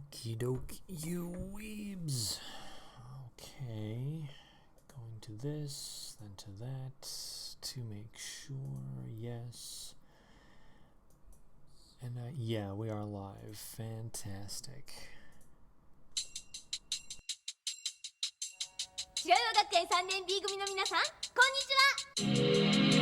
Okie dokie, you weebs. Okay, going to this, then to that, to make sure, yes. And yeah, we are live. Fantastic. 白岩学園3年 B 組の皆さん、こんにちは。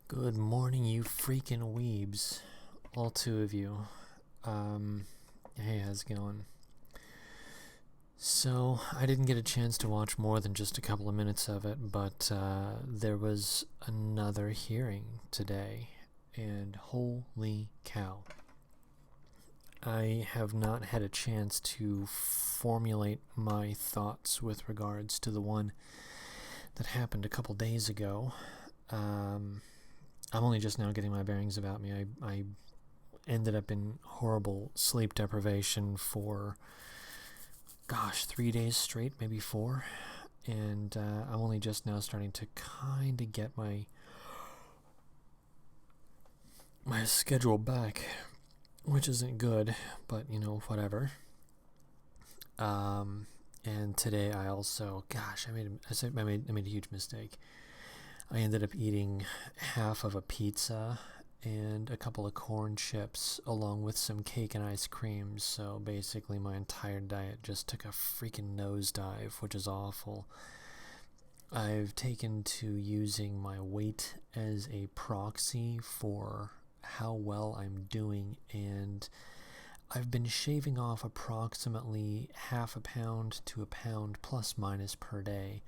Good morning, you freaking weebs. All two of you. Hey, how's it going? So, I didn't get a chance to watch more than just a couple of minutes of it, but there was another hearing today, and holy cow. I have not had a chance to formulate my thoughts with regards to the one that happened a couple days ago. I'm only just now getting my bearings about me. I ended up in horrible sleep deprivation for, 3 days straight, maybe 4. And I'm only just now starting to kind of get my schedule back, which isn't good, but, whatever. And today I also, I made a huge mistake. I ended up eating half of a pizza and a couple of corn chips along with some cake and ice cream, so basically my entire diet just took a freaking nosedive, which is awful. I've taken to using my weight as a proxy for how well I'm doing, and I've been shaving off approximately half a pound to a pound plus minus per day.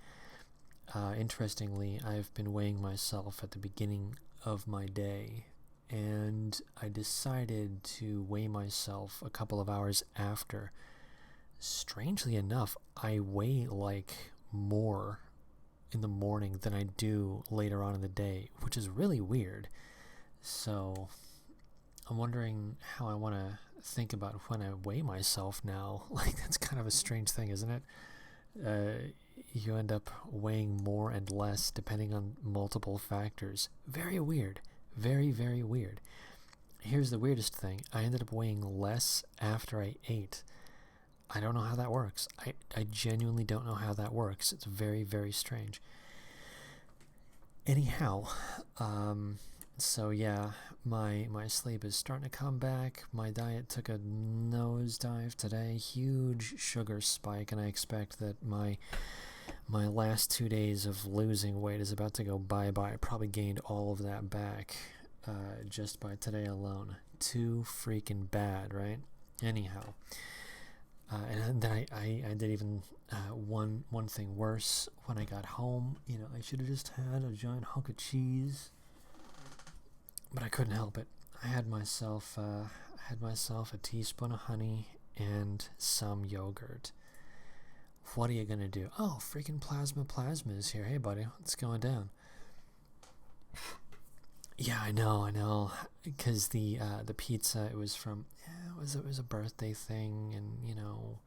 Interestingly, I've been weighing myself at the beginning of my day, and I decided to weigh myself a couple of hours after. Strangely enough, I weigh like more in the morning than I do later on in the day, which is really weird. So I'm wondering how I want to think about when I weigh myself now. Like, that's kind of a strange thing, isn't it? You end up weighing more and less depending on multiple factors. Very weird. Very, very weird. Here's the weirdest thing. I ended up weighing less after I ate. I don't know how that works. I genuinely don't know how that works. It's very, very strange. Anyhow, so yeah, my sleep is starting to come back. My diet took a nosedive today. Huge sugar spike, and I expect that my last 2 days of losing weight is about to go bye-bye. I probably gained all of that back just by today alone. Too freaking bad, right? Anyhow. And then I did even one thing worse when I got home. You know, I should have just had a giant hunk of cheese, but I couldn't help it. I had myself a teaspoon of honey and some yogurt. What are you gonna do? Oh, freaking plasma is here. Hey, buddy, what's going down? Yeah, I know. Because the pizza, it was from, it was a birthday thing, and you know,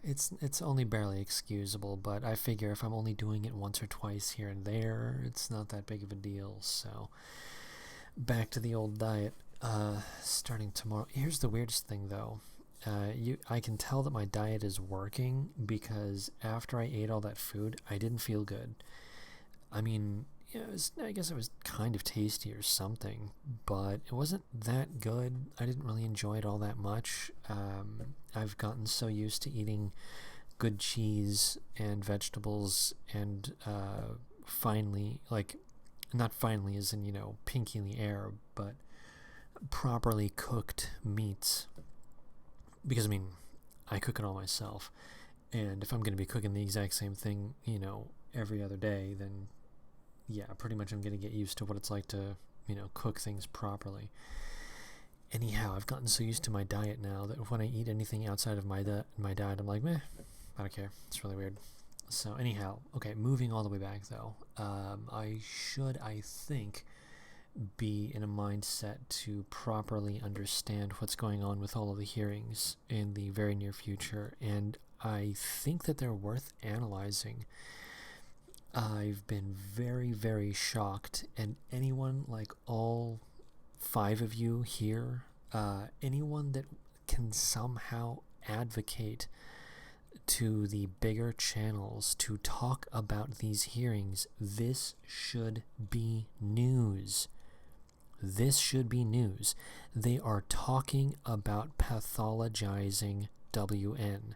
it's only barely excusable. But I figure if I'm only doing it once or twice here and there, it's not that big of a deal. So back to the old diet. Starting tomorrow. Here's the weirdest thing, though. I can tell that my diet is working because after I ate all that food, I didn't feel good. I mean, I guess it was kind of tasty or something, but it wasn't that good. I didn't really enjoy it all that much. I've gotten so used to eating good cheese and vegetables and finely, like, not finely as in, you know, pinky in the air, but properly cooked meats. Because, I mean, I cook it all myself. And if I'm going to be cooking the exact same thing, you know, every other day, then, yeah, pretty much I'm going to get used to what it's like to, you know, cook things properly. Anyhow, I've gotten so used to my diet now that when I eat anything outside of my diet, I'm like, meh, I don't care. It's really weird. So, anyhow, okay, moving all the way back, though. I think, be in a mindset to properly understand what's going on with all of the hearings in the very near future, and I think that they're worth analyzing. I've been very, very shocked, and anyone, like all 5 of you here, anyone that can somehow advocate to the bigger channels to talk about these hearings, this should be news. This should be news. They are talking about pathologizing WN.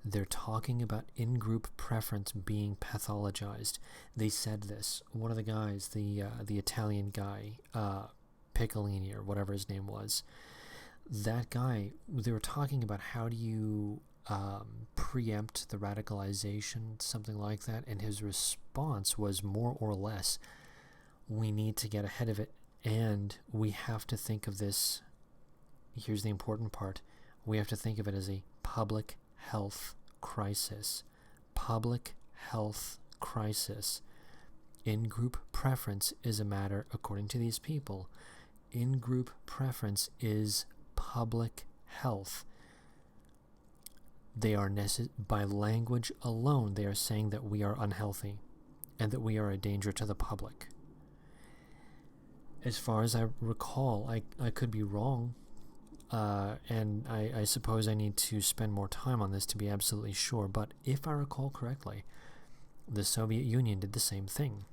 They're talking about in-group preference being pathologized. They said this. One of the guys, the Italian guy, Piccolini or whatever his name was, that guy, they were talking about how do you preempt the radicalization, something like that, and his response was more or less, we need to get ahead of it. And we have to think of this, here's the important part, we have to think of it as a public health crisis. Public health crisis. In-group preference is a matter, according to these people, in-group preference is public health. They are by language alone, they are saying that we are unhealthy and that we are a danger to the public. As far as I recall, I could be wrong, and I suppose I need to spend more time on this to be absolutely sure, but if I recall correctly, the Soviet Union did the same thing.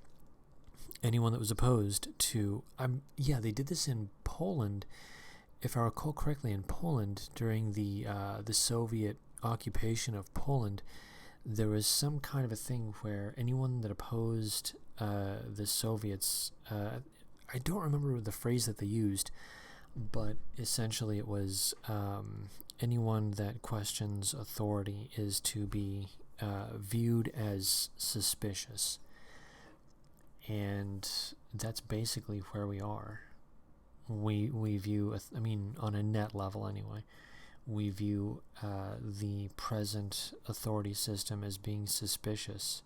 Anyone that was opposed to... they did this in Poland. If I recall correctly, in Poland, during the Soviet occupation of Poland, there was some kind of a thing where anyone that opposed the Soviets... I don't remember the phrase that they used, but essentially it was anyone that questions authority is to be viewed as suspicious. And that's basically where we are. We view, I mean, on a net level anyway, we view the present authority system as being suspicious.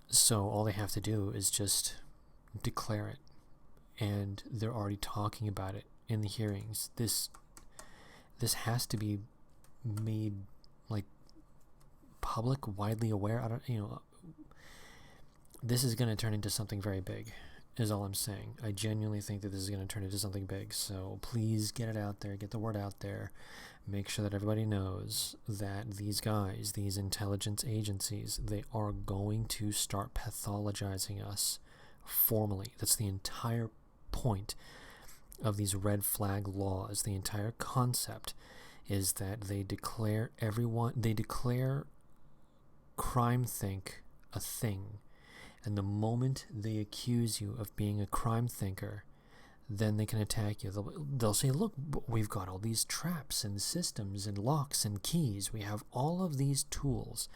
So all they have to do is just declare it. And they're already talking about it in the hearings. This has to be made like public, widely aware. I don't, this is going to turn into something very big, is all I'm saying. I genuinely think that this is going to turn into something big. So please get it out there, get the word out there. Make sure that everybody knows that these guys, these intelligence agencies, they are going to start pathologizing us formally. That's the entire point of these red flag laws. The entire concept is that they declare crime-think a thing, and the moment they accuse you of being a crime thinker, then they can attack you. They'll say, look, we've got all these traps and systems and locks and keys. We have all of these tools,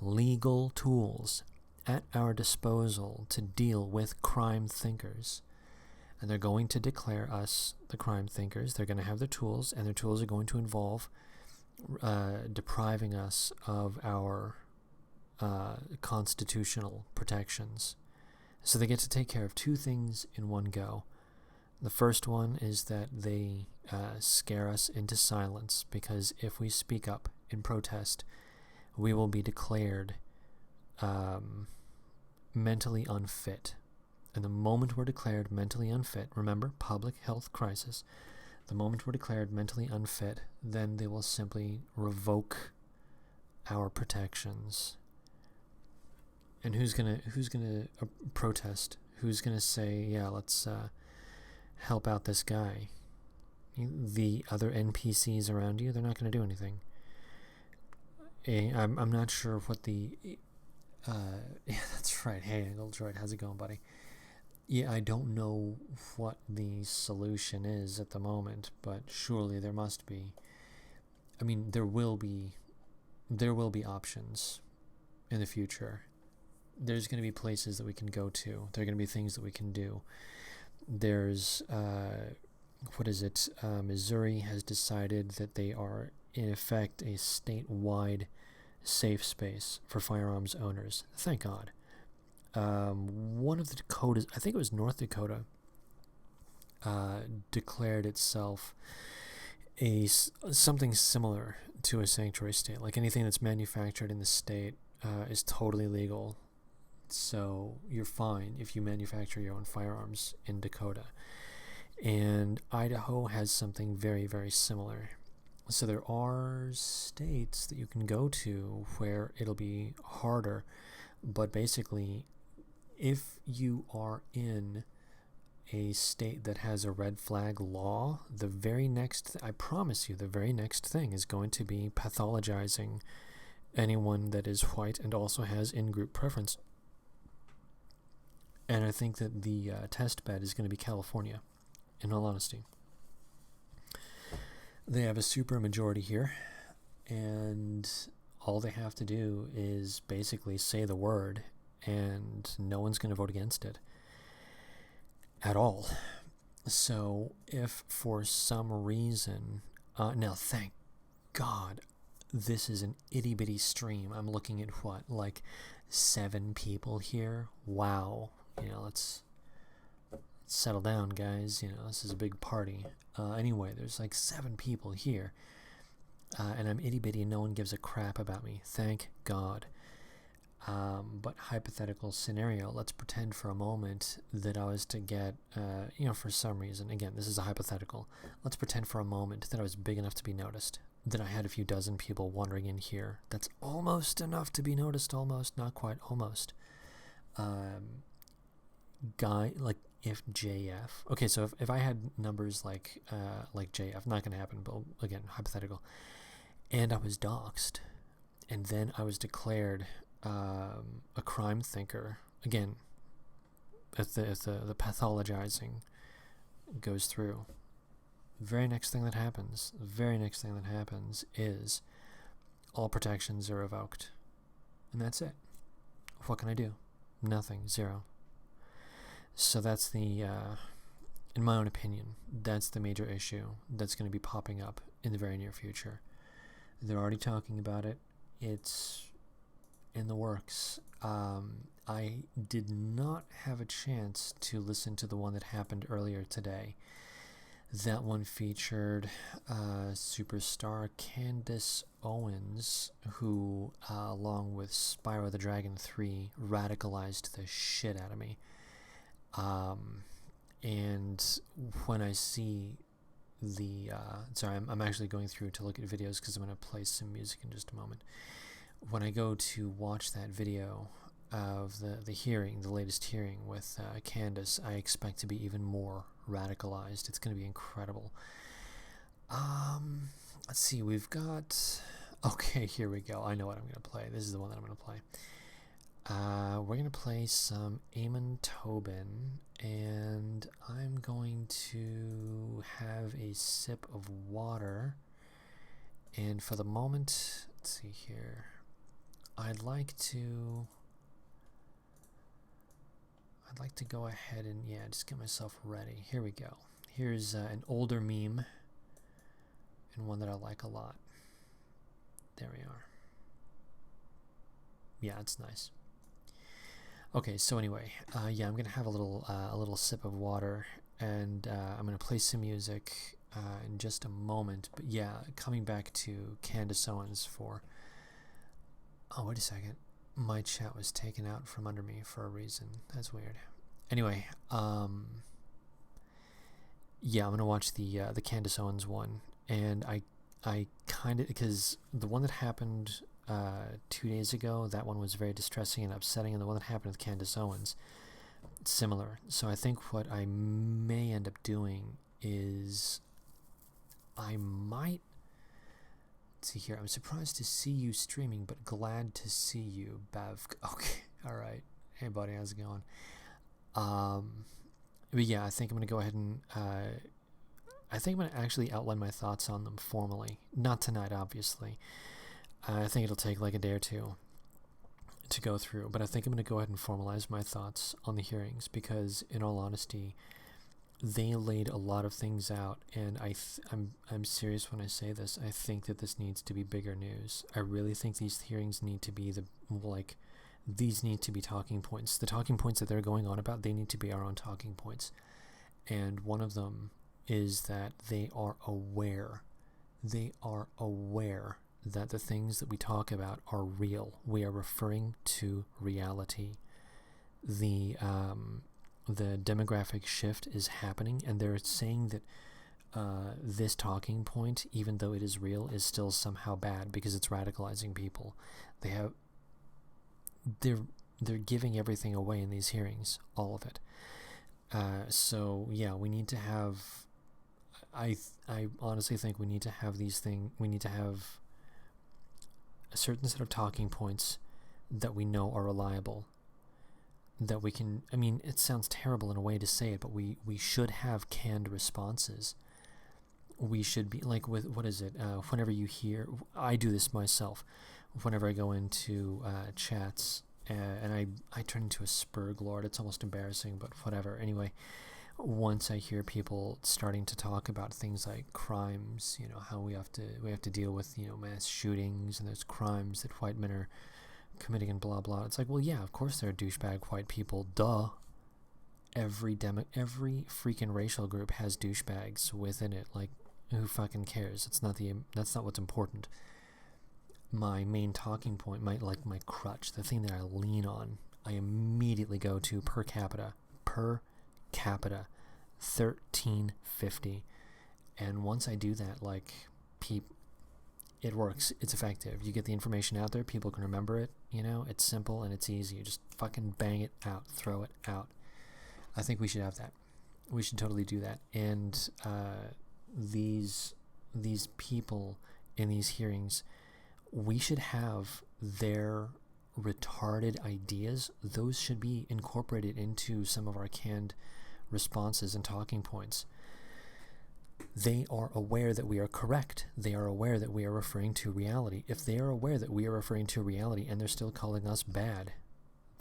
legal tools, at our disposal to deal with crime thinkers. And they're going to declare us the crime thinkers. They're going to have their tools, and their tools are going to involve depriving us of our constitutional protections. So they get to take care of two things in one go. The first one is that they scare us into silence, because if we speak up in protest, we will be declared mentally unfit. And the moment we're declared mentally unfit, remember, public health crisis, the moment we're declared mentally unfit, then they will simply revoke our protections. And who's gonna protest? Who's gonna say, yeah, let's help out this guy? The other NPCs around you, they're not gonna do anything. I'm not sure what the yeah, that's right. Hey, Angle Droid, how's it going, buddy? Yeah, I don't know what the solution is at the moment, but surely there must be. I mean, there will be options in the future. There's going to be places that we can go to. There are going to be things that we can do. There's, Missouri has decided that they are, in effect, a statewide safe space for firearms owners. Thank God. One of the Dakotas, I think it was North Dakota, declared itself something similar to a sanctuary state. Like anything that's manufactured in the state is totally legal. So you're fine if you manufacture your own firearms in Dakota. And Idaho has something very, very similar. So there are states that you can go to where it'll be harder, but basically, if you are in a state that has a red flag law, the very next, I promise you, the very next thing is going to be pathologizing anyone that is white and also has in-group preference. And I think that the test bed is going to be California, in all honesty. They have a super majority here, and all they have to do is basically say the word, and no one's going to vote against it at all. So if for some reason, now thank God, this is an itty-bitty stream. I'm looking at what, like 7 people here? Wow. Let's settle down, guys. This is a big party. Anyway, there's like 7 people here. And I'm itty-bitty and no one gives a crap about me. Thank God. But hypothetical scenario, let's pretend for a moment that I was to get, for some reason, again, this is a hypothetical. Let's pretend for a moment that I was big enough to be noticed. That I had a few dozen people wandering in here. That's almost enough to be noticed, almost, not quite, almost. If JF, okay, so if I had numbers like JF, not going to happen, but again, hypothetical, and I was doxxed, and then I was declared a crime thinker, again, the pathologizing goes through, the very next thing that happens is all protections are revoked. And that's it. What can I do? Nothing. Zero. So that's the, in my own opinion, that's the major issue that's going to be popping up in the very near future. They're already talking about it. It's in the works. I did not have a chance to listen to the one that happened earlier today. That one featured superstar Candace Owens, who, along with Spyro the Dragon 3, radicalized the shit out of me. And when I see the... sorry, I'm actually going through to look at videos because I'm going to play some music in just a moment. When I go to watch that video of the hearing, the latest hearing with Candace, I expect to be even more radicalized. It's going to be incredible. Let's see, we've got... Okay, here we go. I know what I'm going to play. This is the one that I'm going to play. We're going to play some Eamon Tobin, and I'm going to have a sip of water. And for the moment, let's see here. I'd like to go ahead and, just get myself ready. Here we go. Here's an older meme, and one that I like a lot. There we are. Yeah, it's nice. Okay, so anyway, I'm gonna have a little sip of water, and I'm gonna play some music in just a moment. But yeah, coming back to Candace Owens for... Oh, wait a second. My chat was taken out from under me for a reason. That's weird. Anyway, I'm gonna watch the Candace Owens one, and I kind of, because the one that happened 2 days ago, that one was very distressing and upsetting, and the one that happened with Candace Owens, similar. So I think what I may end up doing is I might... Let's see here. I'm surprised to see you streaming, but glad to see you, Bev. Okay, all right. Hey, buddy, how's it going? But yeah, I think I'm going to go ahead and... I think I'm going to actually outline my thoughts on them formally. Not tonight, obviously. I think it'll take like a day or two to go through, but I think I'm going to go ahead and formalize my thoughts on the hearings, because in all honesty, they laid a lot of things out, and I'm serious when I say this. I think that this needs to be bigger news. I really think these hearings need to be these need to be talking points. The talking points that they're going on about, they need to be our own talking points. And one of them is that they are aware that the things that we talk about are real. We are referring to reality. The demographic shift is happening, and they're saying that this talking point, even though it is real, is still somehow bad because it's radicalizing people. They're giving everything away in these hearings, all of it. So yeah, we need to have... I honestly think we need to have we need to have a certain set of talking points that we know are reliable, that we can... I mean, it sounds terrible in a way to say it, but we should have canned responses. We should be, like, with, what is it, whenever you hear... I do this myself. Whenever I go into chats, and I turn into a spurg lord, it's almost embarrassing, but whatever. Anyway, once I hear people starting to talk about things like crimes, how we have to deal with, mass shootings, and there's crimes that white men are committing and blah blah. It's like, well, yeah, of course there are douchebag white people. Duh. Every freaking racial group has douchebags within it. Like, who fucking cares? That's not what's important. My main talking point, my crutch, the thing that I lean on, I immediately go to per capita, 1350. And once I do that, it works. It's effective. You get the information out there. People can remember it. It's simple and it's easy. You just fucking bang it out, throw it out. I think we should have that. We should totally do that. And these people in these hearings, we should have their retarded ideas, those should be incorporated into some of our canned responses and talking points. They are aware that we are correct. They are aware that we are referring to reality. If they are aware that we are referring to reality and they're still calling us bad,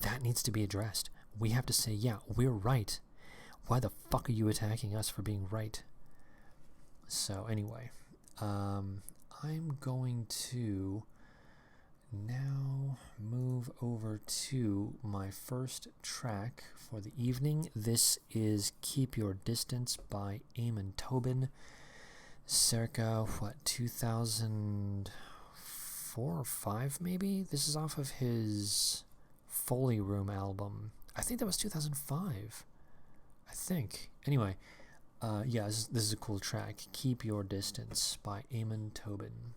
that needs to be addressed. We have to say, yeah, we're right. Why the fuck are you attacking us for being right? So anyway, I'm going to now move over to my first track for the evening. This is Keep Your Distance by Eamon Tobin, circa, 2004 or 5 maybe? This is off of his Foley Room album. I think that was 2005. I think. Anyway, yeah, this is a cool track. Keep Your Distance by Eamon Tobin.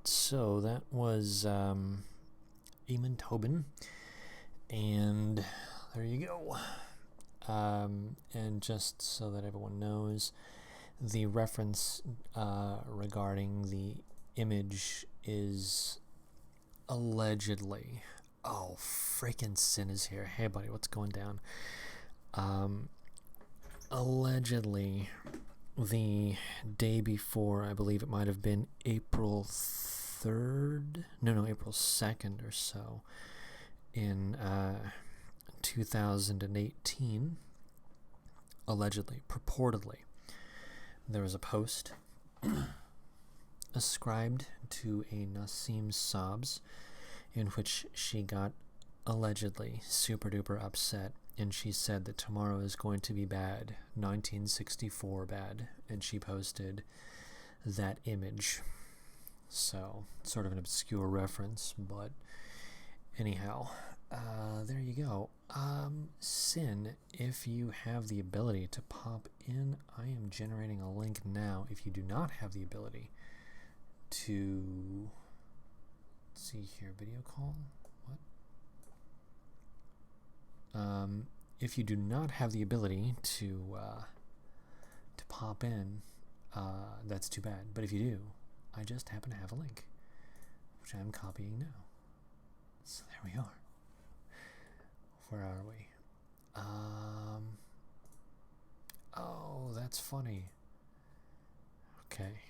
so that was Eamon Tobin, and there you go. And just so that everyone knows, the reference regarding the image is allegedly... Oh, freaking Sin is here. Hey, buddy, what's going down? Allegedly, the day before, I believe it might have been April 3rd? No, April 2nd or so, in 2018, allegedly, purportedly, there was a post ascribed to a Nassim Sobs in which she got allegedly super duper upset, and she said that tomorrow is going to be bad, 1964 bad, and she posted that image. So, sort of an obscure reference, but anyhow, there you go. Sin, if you have the ability to pop in, I am generating a link now. If you do not have the ability to... Let's see here, video call? What? If you do not have the ability to pop in, that's too bad. But if you do, I just happen to have a link, which I'm copying now. So there we are. Where are we? Oh, that's funny. Okay.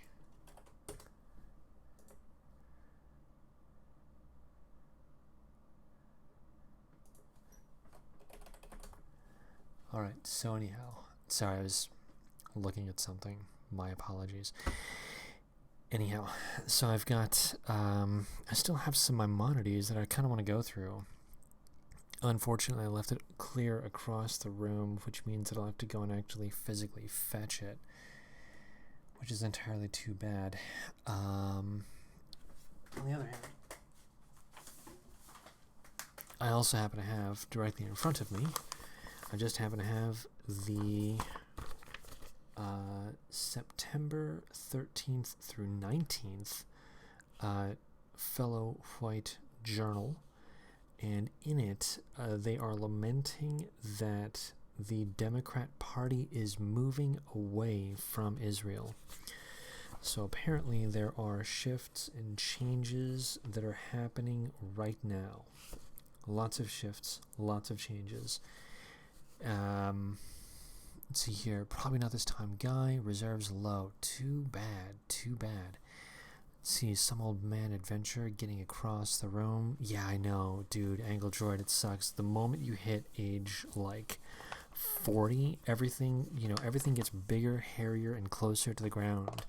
Alright, so anyhow, sorry, I was looking at something. My apologies. Anyhow, so I've got, I still have some Maimonides that I kind of want to go through. Unfortunately, I left it clear across the room, which means that I'll have to go and actually physically fetch it, which is entirely too bad. On the other hand, I also happen to have, directly in front of me, I just happen to have the September 13th through 19th Fellow White Journal, and in it they are lamenting that the Democrat Party is moving away from Israel. So apparently there are shifts and changes that are happening right now. Lots of shifts, lots of changes. Let's see here. Probably not this time. Guy, reserves low. Too bad. Too bad. Let's see, some old man adventure getting across the room. Yeah, I know, dude. Angle Droid, it sucks. The moment you hit age, like, 40, everything gets bigger, hairier, and closer to the ground.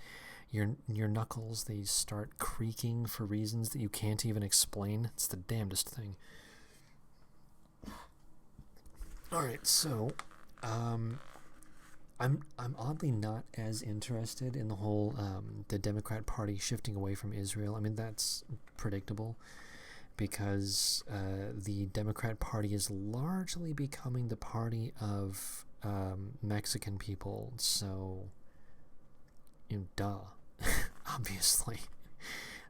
Your knuckles, they start creaking for reasons that you can't even explain. It's the damnedest thing. Alright, so, I'm oddly not as interested in the whole, the Democrat Party shifting away from Israel. I mean, that's predictable, because the Democrat Party is largely becoming the party of Mexican people, so, duh. Obviously.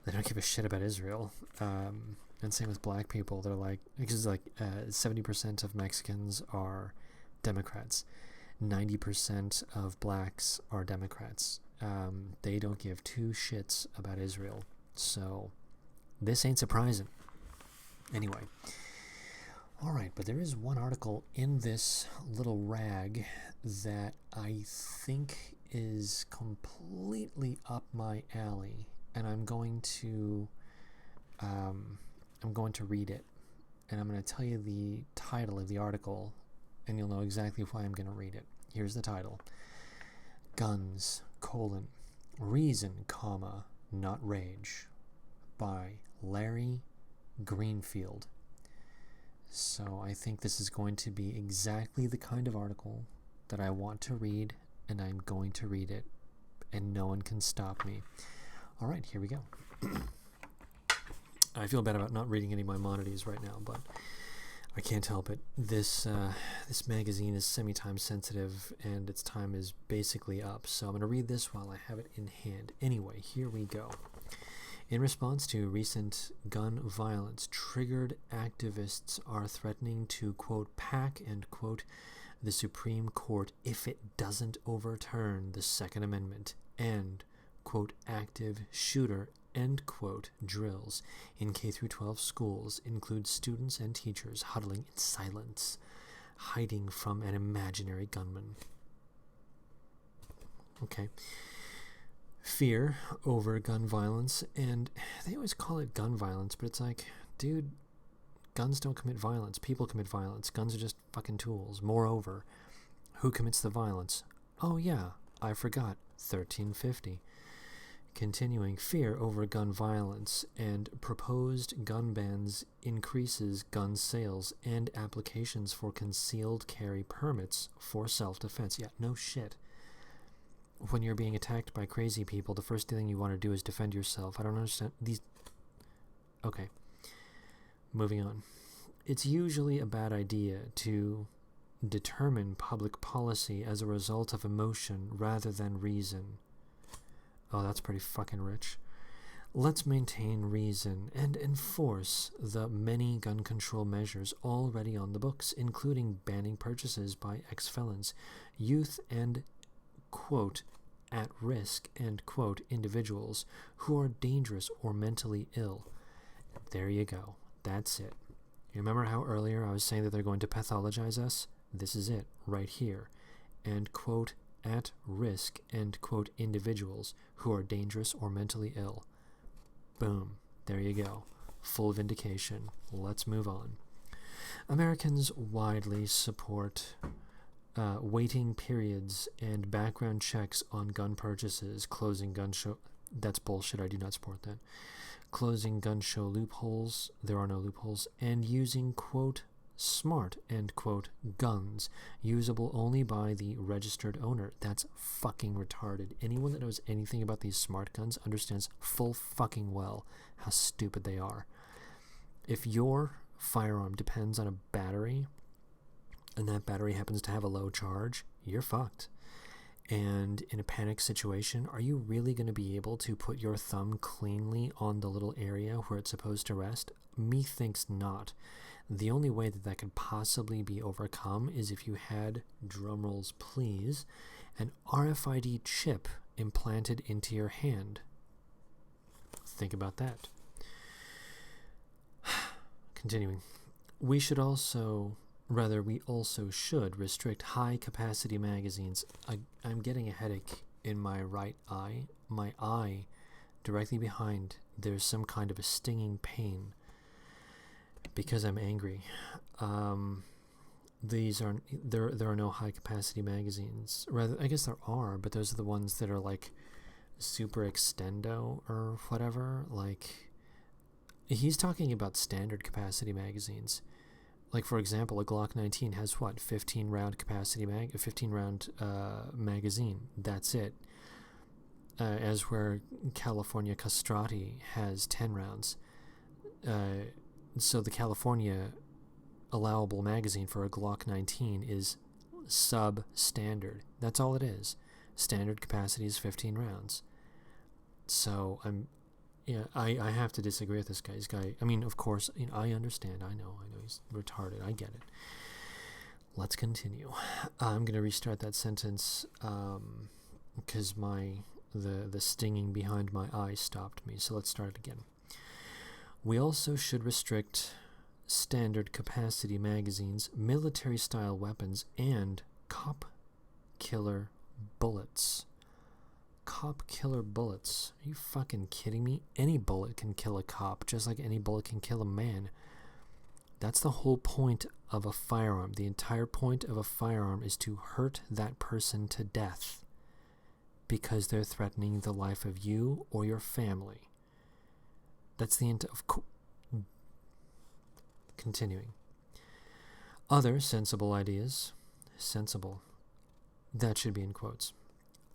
They don't give a shit about Israel. And same with black people. They're like, because 70% of Mexicans are Democrats. 90% of blacks are Democrats. They don't give two shits about Israel. So, this ain't surprising. Anyway. Alright, but there is one article in this little rag that I think is completely up my alley. And I'm going to read it. And I'm going to tell you the title of the article, and you'll know exactly why I'm going to read it. Here's the title. Guns, Reason, Not Rage, by Larry Greenfield. So I think this is going to be exactly the kind of article that I want to read, and I'm going to read it, and no one can stop me. Alright, here we go. I feel bad about not reading any Maimonides right now, but I can't help it. This magazine is semi-time sensitive, and its time is basically up, so I'm going to read this while I have it in hand. Anyway, here we go. In response to recent gun violence, triggered activists are threatening to, quote, pack and, quote, the Supreme Court if it doesn't overturn the Second Amendment and, quote, active shooter, end quote, drills in K-12 schools include students and teachers huddling in silence, hiding from an imaginary gunman. Okay. Fear over gun violence, and they always call it gun violence, but it's like, dude, guns don't commit violence. People commit violence. Guns are just fucking tools. Moreover, who commits the violence? Oh yeah, I forgot. 1350. Continuing, fear over gun violence and proposed gun bans increases gun sales and applications for concealed carry permits for self-defense. Yeah, no shit. When you're being attacked by crazy people, the first thing you want to do is defend yourself. I don't understand these. Okay. Moving on. It's usually a bad idea to determine public policy as a result of emotion rather than reason. Oh, that's pretty fucking rich. Let's maintain reason and enforce the many gun control measures already on the books, including banning purchases by ex-felons, youth, and, quote, at risk, end quote, individuals who are dangerous or mentally ill. There you go. That's it. You remember how earlier I was saying that they're going to pathologize us? This is it, right here. And, quote, at risk, end quote, individuals who are dangerous or mentally ill. Boom. There you go. Full vindication. Let's move on. Americans widely support waiting periods and background checks on gun purchases, closing gun show. That's bullshit. I do not support that. Closing gun show loopholes. There are no loopholes. And using, quote, smart, end quote, guns usable only by the registered owner. That's fucking retarded. Anyone that knows anything about these smart guns understands full fucking well how stupid they are. If your firearm depends on a battery, and that battery happens to have a low charge, you're fucked. And in a panic situation, are you really going to be able to put your thumb cleanly on the little area where it's supposed to rest? Methinks not. The only way that that could possibly be overcome is if you had, drumrolls please, an RFID chip implanted into your hand. Think about that. Continuing. We also should restrict high-capacity magazines. I'm getting a headache in my right eye. My eye, directly behind, there's some kind of a stinging pain because I'm angry. There are no high-capacity magazines. Rather, I guess there are, but those are the ones that are like super extendo or whatever. Like, he's talking about standard capacity magazines. Like, for example, a Glock 19 has what? 15 round magazine. That's it. As where California Castrati has 10 rounds. So the California allowable magazine for a Glock 19 is substandard. That's all it is. Standard capacity is 15 rounds. So I have to disagree with this guy. I mean, of course, I understand. I know he's retarded. I get it. Let's continue. I'm going to restart that sentence because the stinging behind my eye stopped me. So let's start it again. We also should restrict standard capacity magazines, military-style weapons, and cop killer bullets. Cop killer bullets. Are you fucking kidding me? Any bullet can kill a cop, just like any bullet can kill a man. That's the whole point of a firearm. The entire point of a firearm is to hurt that person to death because they're threatening the life of you or your family. That's the end of... Continuing. Other sensible ideas. Sensible. That should be in quotes.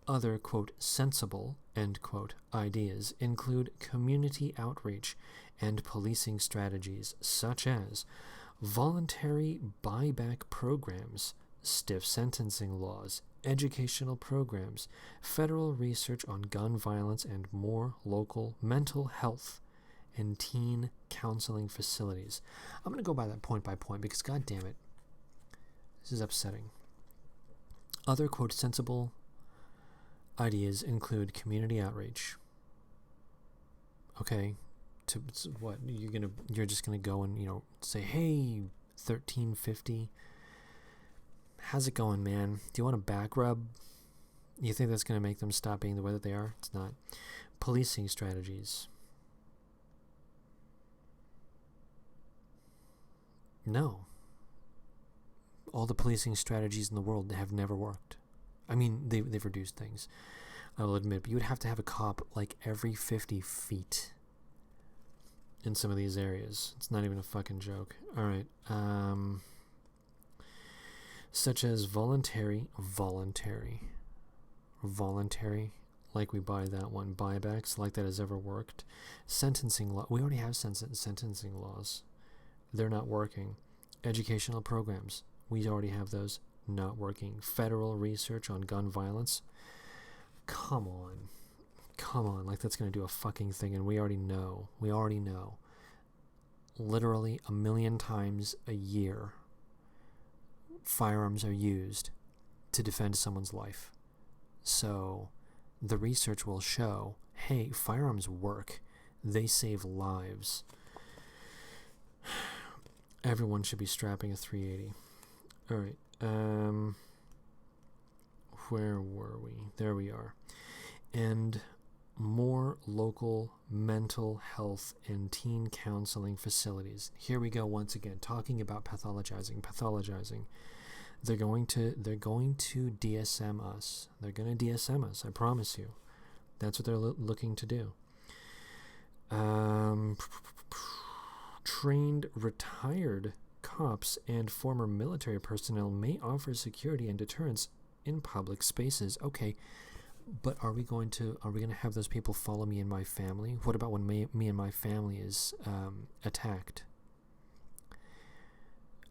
Other, quote, sensible, end quote, ideas include community outreach and policing strategies such as voluntary buyback programs, stiff sentencing laws, educational programs, federal research on gun violence, and more local mental health and teen counseling facilities. I'm going to go by that point by point because, god damn it, this is upsetting. Other, quote, sensible ideas include community outreach. Okay, to what you're just gonna go and say, hey, 1350, how's it going, man? Do you want a back rub? You think that's gonna make them stop being the way that they are? It's not. Policing strategies. No. All the policing strategies in the world have never worked. I mean, they've reduced things, I will admit, but you would have to have a cop like every 50 feet in some of these areas. It's not even a fucking joke. All right. Such as voluntary, like we buy that one. Buybacks, like that has ever worked. Sentencing law. We already have sentencing laws. They're not working. Educational programs. We already have those. Not working. Federal research on gun violence. Come on. Like that's going to do a fucking thing, and we already know. Literally 1 million times a year, firearms are used to defend someone's life. So the research will show, hey, firearms work. They save lives. Everyone should be strapping a 380. All right. Where were we? There we are. And more local mental health and teen counseling facilities. Here we go once again, talking about pathologizing. They're going to DSM us. They're going to DSM us, I promise you. That's what they're looking to do. Trained retired cops and former military personnel may offer security and deterrence in public spaces. Okay, but are we going to have those people follow me and my family? What about when me and my family is attacked?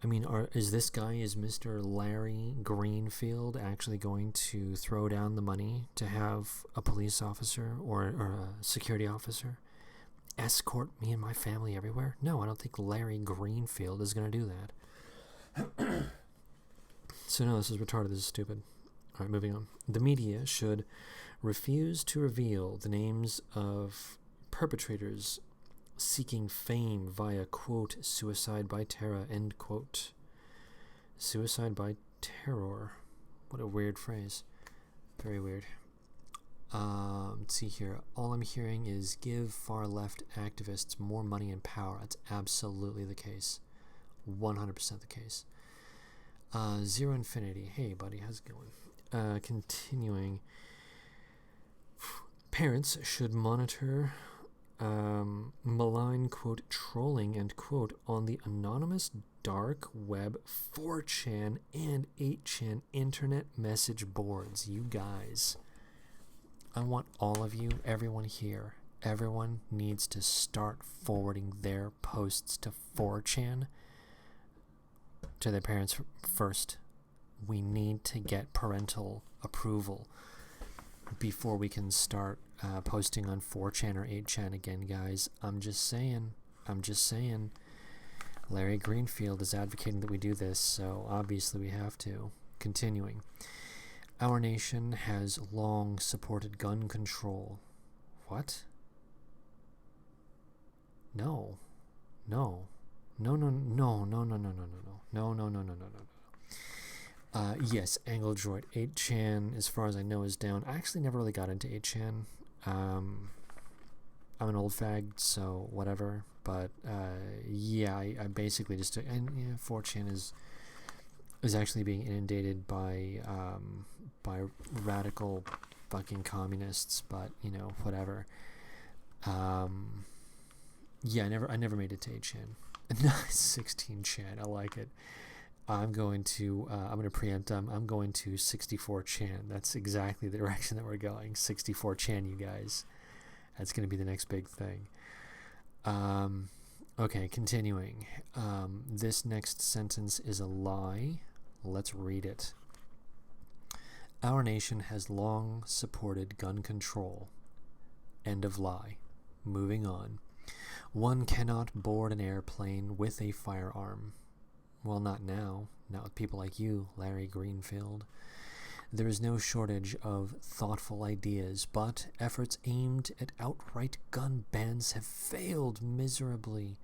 I mean, is Mr. Larry Greenfield actually going to throw down the money to have a police officer or a security officer escort me and my family everywhere? No, I don't think Larry Greenfield is going to do that. So no, this is retarded. This is stupid. All right, moving on. The media should refuse to reveal the names of perpetrators seeking fame via, quote, suicide by terror, end quote. Suicide by terror. What a weird phrase. Very weird. Let's see here. All I'm hearing is give far left activists more money and power. That's absolutely the case. 100% the case. Zero Infinity. Hey, buddy, how's it going? Continuing. Parents should monitor malign, quote, trolling, end quote, on the anonymous dark web 4chan and 8chan internet message boards. You guys, I want all of you, everyone here, everyone needs to start forwarding their posts to 4chan, to their parents first. We need to get parental approval before we can start posting on 4chan or 8chan again, guys. I'm just saying. Larry Greenfield is advocating that we do this, so obviously we have to. Continuing. Our nation has long supported gun control. What? No. Yes, Angle Droid 8chan, as far as I know, is down. I actually never really got into 8chan. I'm an old fag, so whatever. But yeah, I basically just took, and yeah, 4chan is actually being inundated by radical fucking communists. But whatever. Yeah, I never made it to 8chan. 16chan, I like it. I'm going to preempt them. I'm going to 64chan. That's exactly the direction that we're going. 64chan, you guys. That's going to be the next big thing. Okay, continuing. This next sentence is a lie. Let's read it. Our nation has long supported gun control. End of lie. Moving on. One cannot board an airplane with a firearm. Well, not now. Not with people like you, Larry Greenfield. There is no shortage of thoughtful ideas, but efforts aimed at outright gun bans have failed miserably,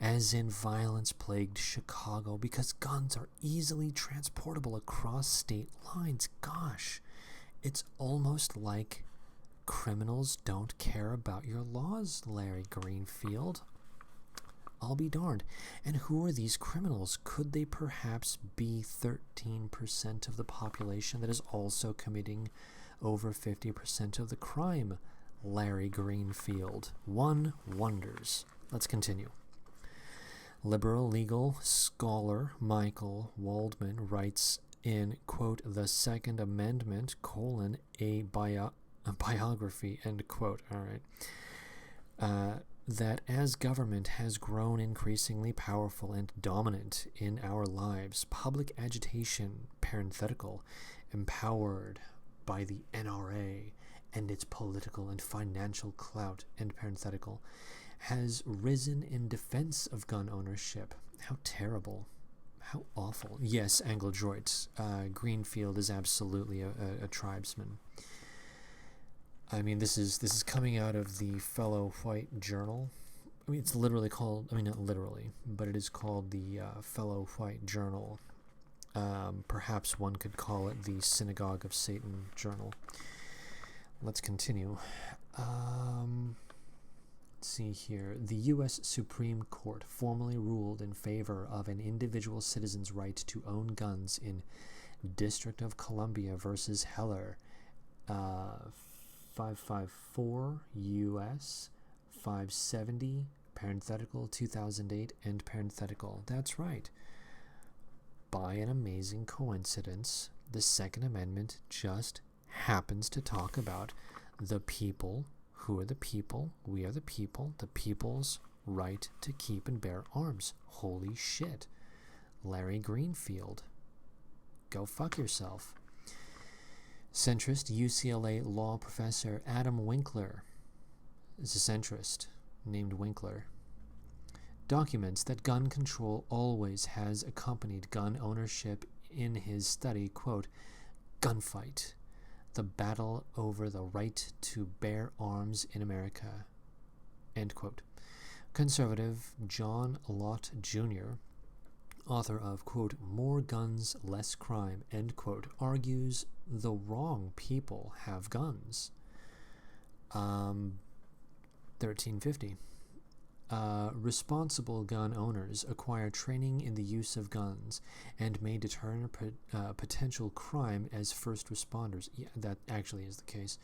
as in violence-plagued Chicago, because guns are easily transportable across state lines. Gosh, it's almost like criminals don't care about your laws, Larry Greenfield. I'll be darned. And who are these criminals? Could they perhaps be 13% of the population that is also committing over 50% of the crime? Larry Greenfield. One wonders. Let's continue. Liberal legal scholar Michael Waldman writes in, quote, the Second Amendment, a biography, end quote, all right, that as government has grown increasingly powerful and dominant in our lives, public agitation, parenthetical, empowered by the NRA and its political and financial clout, end parenthetical, has risen in defense of gun ownership. How terrible. How awful. Yes, Anglo-Droids. Greenfield is absolutely a tribesman. I mean, this is coming out of the Fellow White Journal. I mean, it's literally called, I mean, not literally, but it is called the Fellow White Journal. Perhaps one could call it the Synagogue of Satan Journal. Let's continue. Let's see here. The U.S. Supreme Court formally ruled in favor of an individual citizen's right to own guns in District of Columbia versus Heller. 554 U.S. 570, parenthetical, 2008, end parenthetical. That's right. By an amazing coincidence, the Second Amendment just happens to talk about the people. Who are the people? We are the people's right to keep and bear arms. Holy shit. Larry Greenfield. Go fuck yourself. Centrist UCLA law professor Adam Winkler is a centrist named Winkler. Documents that gun control always has accompanied gun ownership in his study, quote, Gunfight, the battle over the right to bear arms in America, end quote. Conservative John Lott Jr., author of, quote, More Guns, Less Crime, end quote, argues the wrong people have guns. 1350. Responsible gun owners acquire training in the use of guns and may deter potential crime as first responders. Yeah, that actually is the case.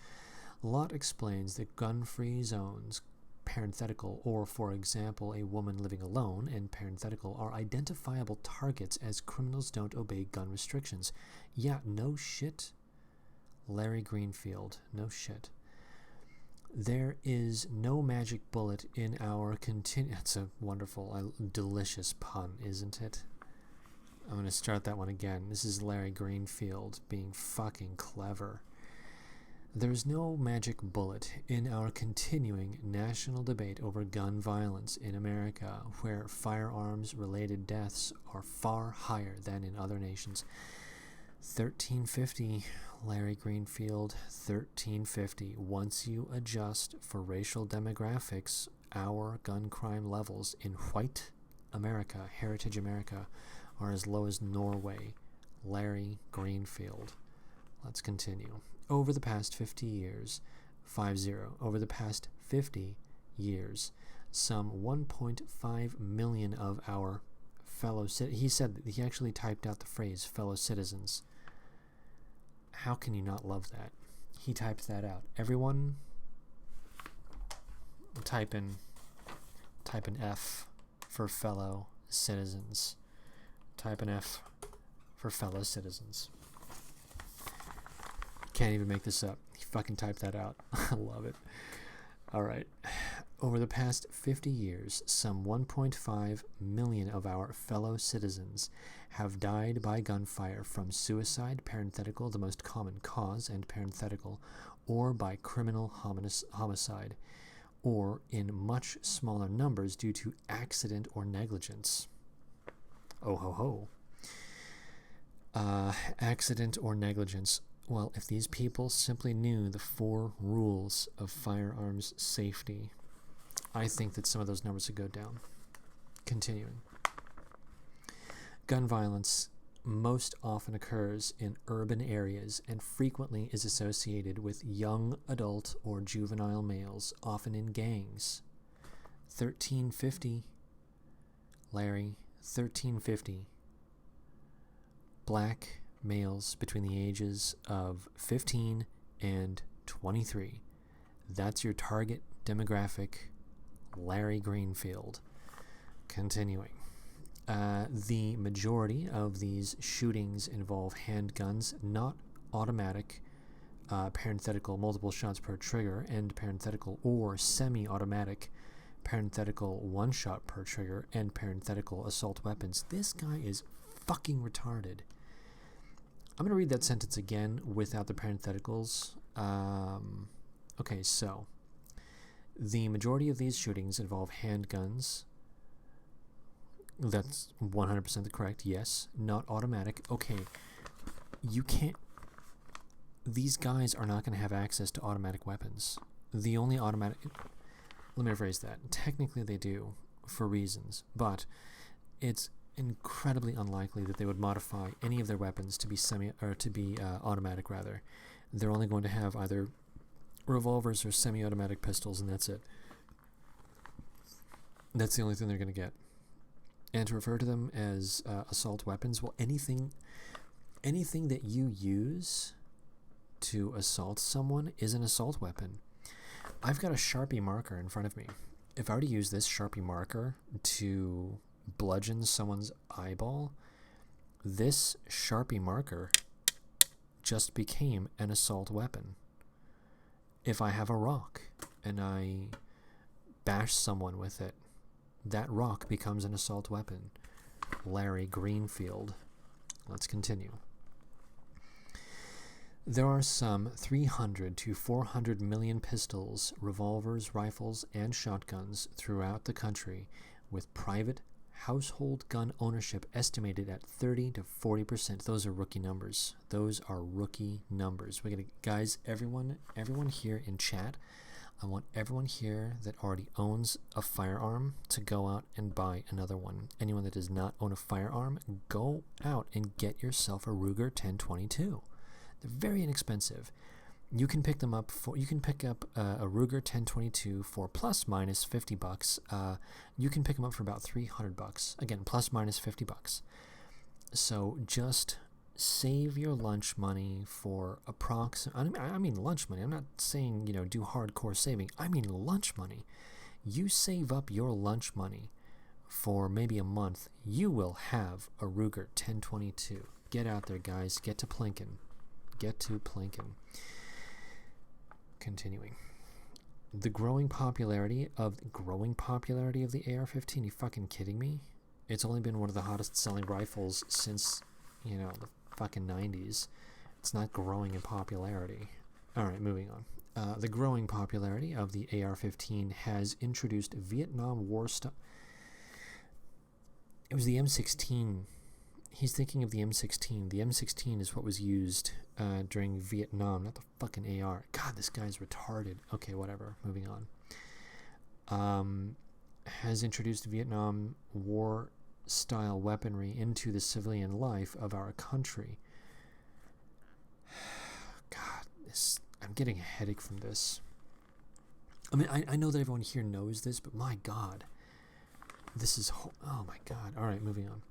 Lott explains that gun-free zones, parenthetical, or, for example, a woman living alone, and parenthetical, are identifiable targets as criminals don't obey gun restrictions. Yeah, no shit. Larry Greenfield, no shit. There is no magic bullet in our That's a wonderful, delicious pun, isn't it? I'm going to start that one again. This is Larry Greenfield being fucking clever. There's no magic bullet in our continuing national debate over gun violence in America, where firearms-related deaths are far higher than in other nations. 1350, Larry Greenfield, 1350. Once you adjust for racial demographics, our gun crime levels in white America, heritage America, are as low as Norway. Larry Greenfield. Let's continue. Over the past 50 years, over the past 50 years, some 1.5 million of our fellow citizens, he said that he actually typed out the phrase fellow citizens. How can you not love that? He typed that out. Everyone type in F for fellow citizens. Type in F for fellow citizens. Can't even make this up. He fucking typed that out. I love it. All right. Over the past 50 years, some 1.5 million of our fellow citizens have died by gunfire from suicide, parenthetical, the most common cause, and parenthetical, or by criminal homicide, or in much smaller numbers due to accident or negligence. Oh ho ho. Accident or negligence. Well, if these people simply knew the 4 rules of firearms safety, I think that some of those numbers would go down. Continuing. Gun violence most often occurs in urban areas and frequently is associated with young adult or juvenile males, often in gangs. 1350. Larry, 1350. Black males between the ages of 15 and 23. That's your target demographic, Larry Greenfield. Continuing. The majority of these shootings involve handguns, not automatic, parenthetical, multiple shots per trigger, and parenthetical, or semi-automatic, parenthetical, 1 shot per trigger, and parenthetical, assault weapons. This guy is fucking retarded. I'm going to read that sentence again without the parentheticals. Okay, so the majority of these shootings involve handguns. That's 100% correct, yes. Not automatic. Okay, you can't... These guys are not going to have access to automatic weapons. The only automatic... Let me rephrase that. Technically they do, for reasons, but it's incredibly unlikely that they would modify any of their weapons to be automatic, rather. They're only going to have either revolvers or semi-automatic pistols, and that's it. That's the only thing they're going to get. And to refer to them as assault weapons, well, anything that you use to assault someone is an assault weapon. I've got a Sharpie marker in front of me. If I were to use this Sharpie marker to bludgeon someone's eyeball, this Sharpie marker just became an assault weapon. If I have a rock and I bash someone with it, that rock becomes an assault weapon. Larry Greenfield. Let's continue. There are some 300 to 400 million pistols, revolvers, rifles, and shotguns throughout the country, with private household gun ownership estimated at 30 to 40%. Those are rookie numbers. Those are rookie numbers. We're gonna, guys, everyone here in chat, I want everyone here that already owns a firearm to go out and buy another one. Anyone that does not own a firearm, go out and get yourself a Ruger 1022. They're very inexpensive. You can pick them up for. You can pick up a Ruger 1022 for plus minus $50. You can pick them up for about $300. Again, plus minus $50. So just save your lunch money for I mean lunch money. I'm not saying, do hardcore saving. I mean lunch money. You save up your lunch money for maybe a month, you will have a Ruger 1022. Get out there, guys. Get to Plinkin. Continuing. The growing popularity of the AR-15. You fucking kidding me? It's only been one of the hottest selling rifles since, the fucking 90s. It's not growing in popularity. Alright, moving on. The growing popularity of the AR-15 has introduced Vietnam War style. It was the M16. He's thinking of the M16. The M16 is what was used during Vietnam, not the fucking AR. God, this guy's retarded. Okay, whatever. Moving on. Has introduced Vietnam War style weaponry into the civilian life of our country. God, I'm getting a headache from this. I mean, I know that everyone here knows this, but my God. This is... oh my God. Alright, moving on.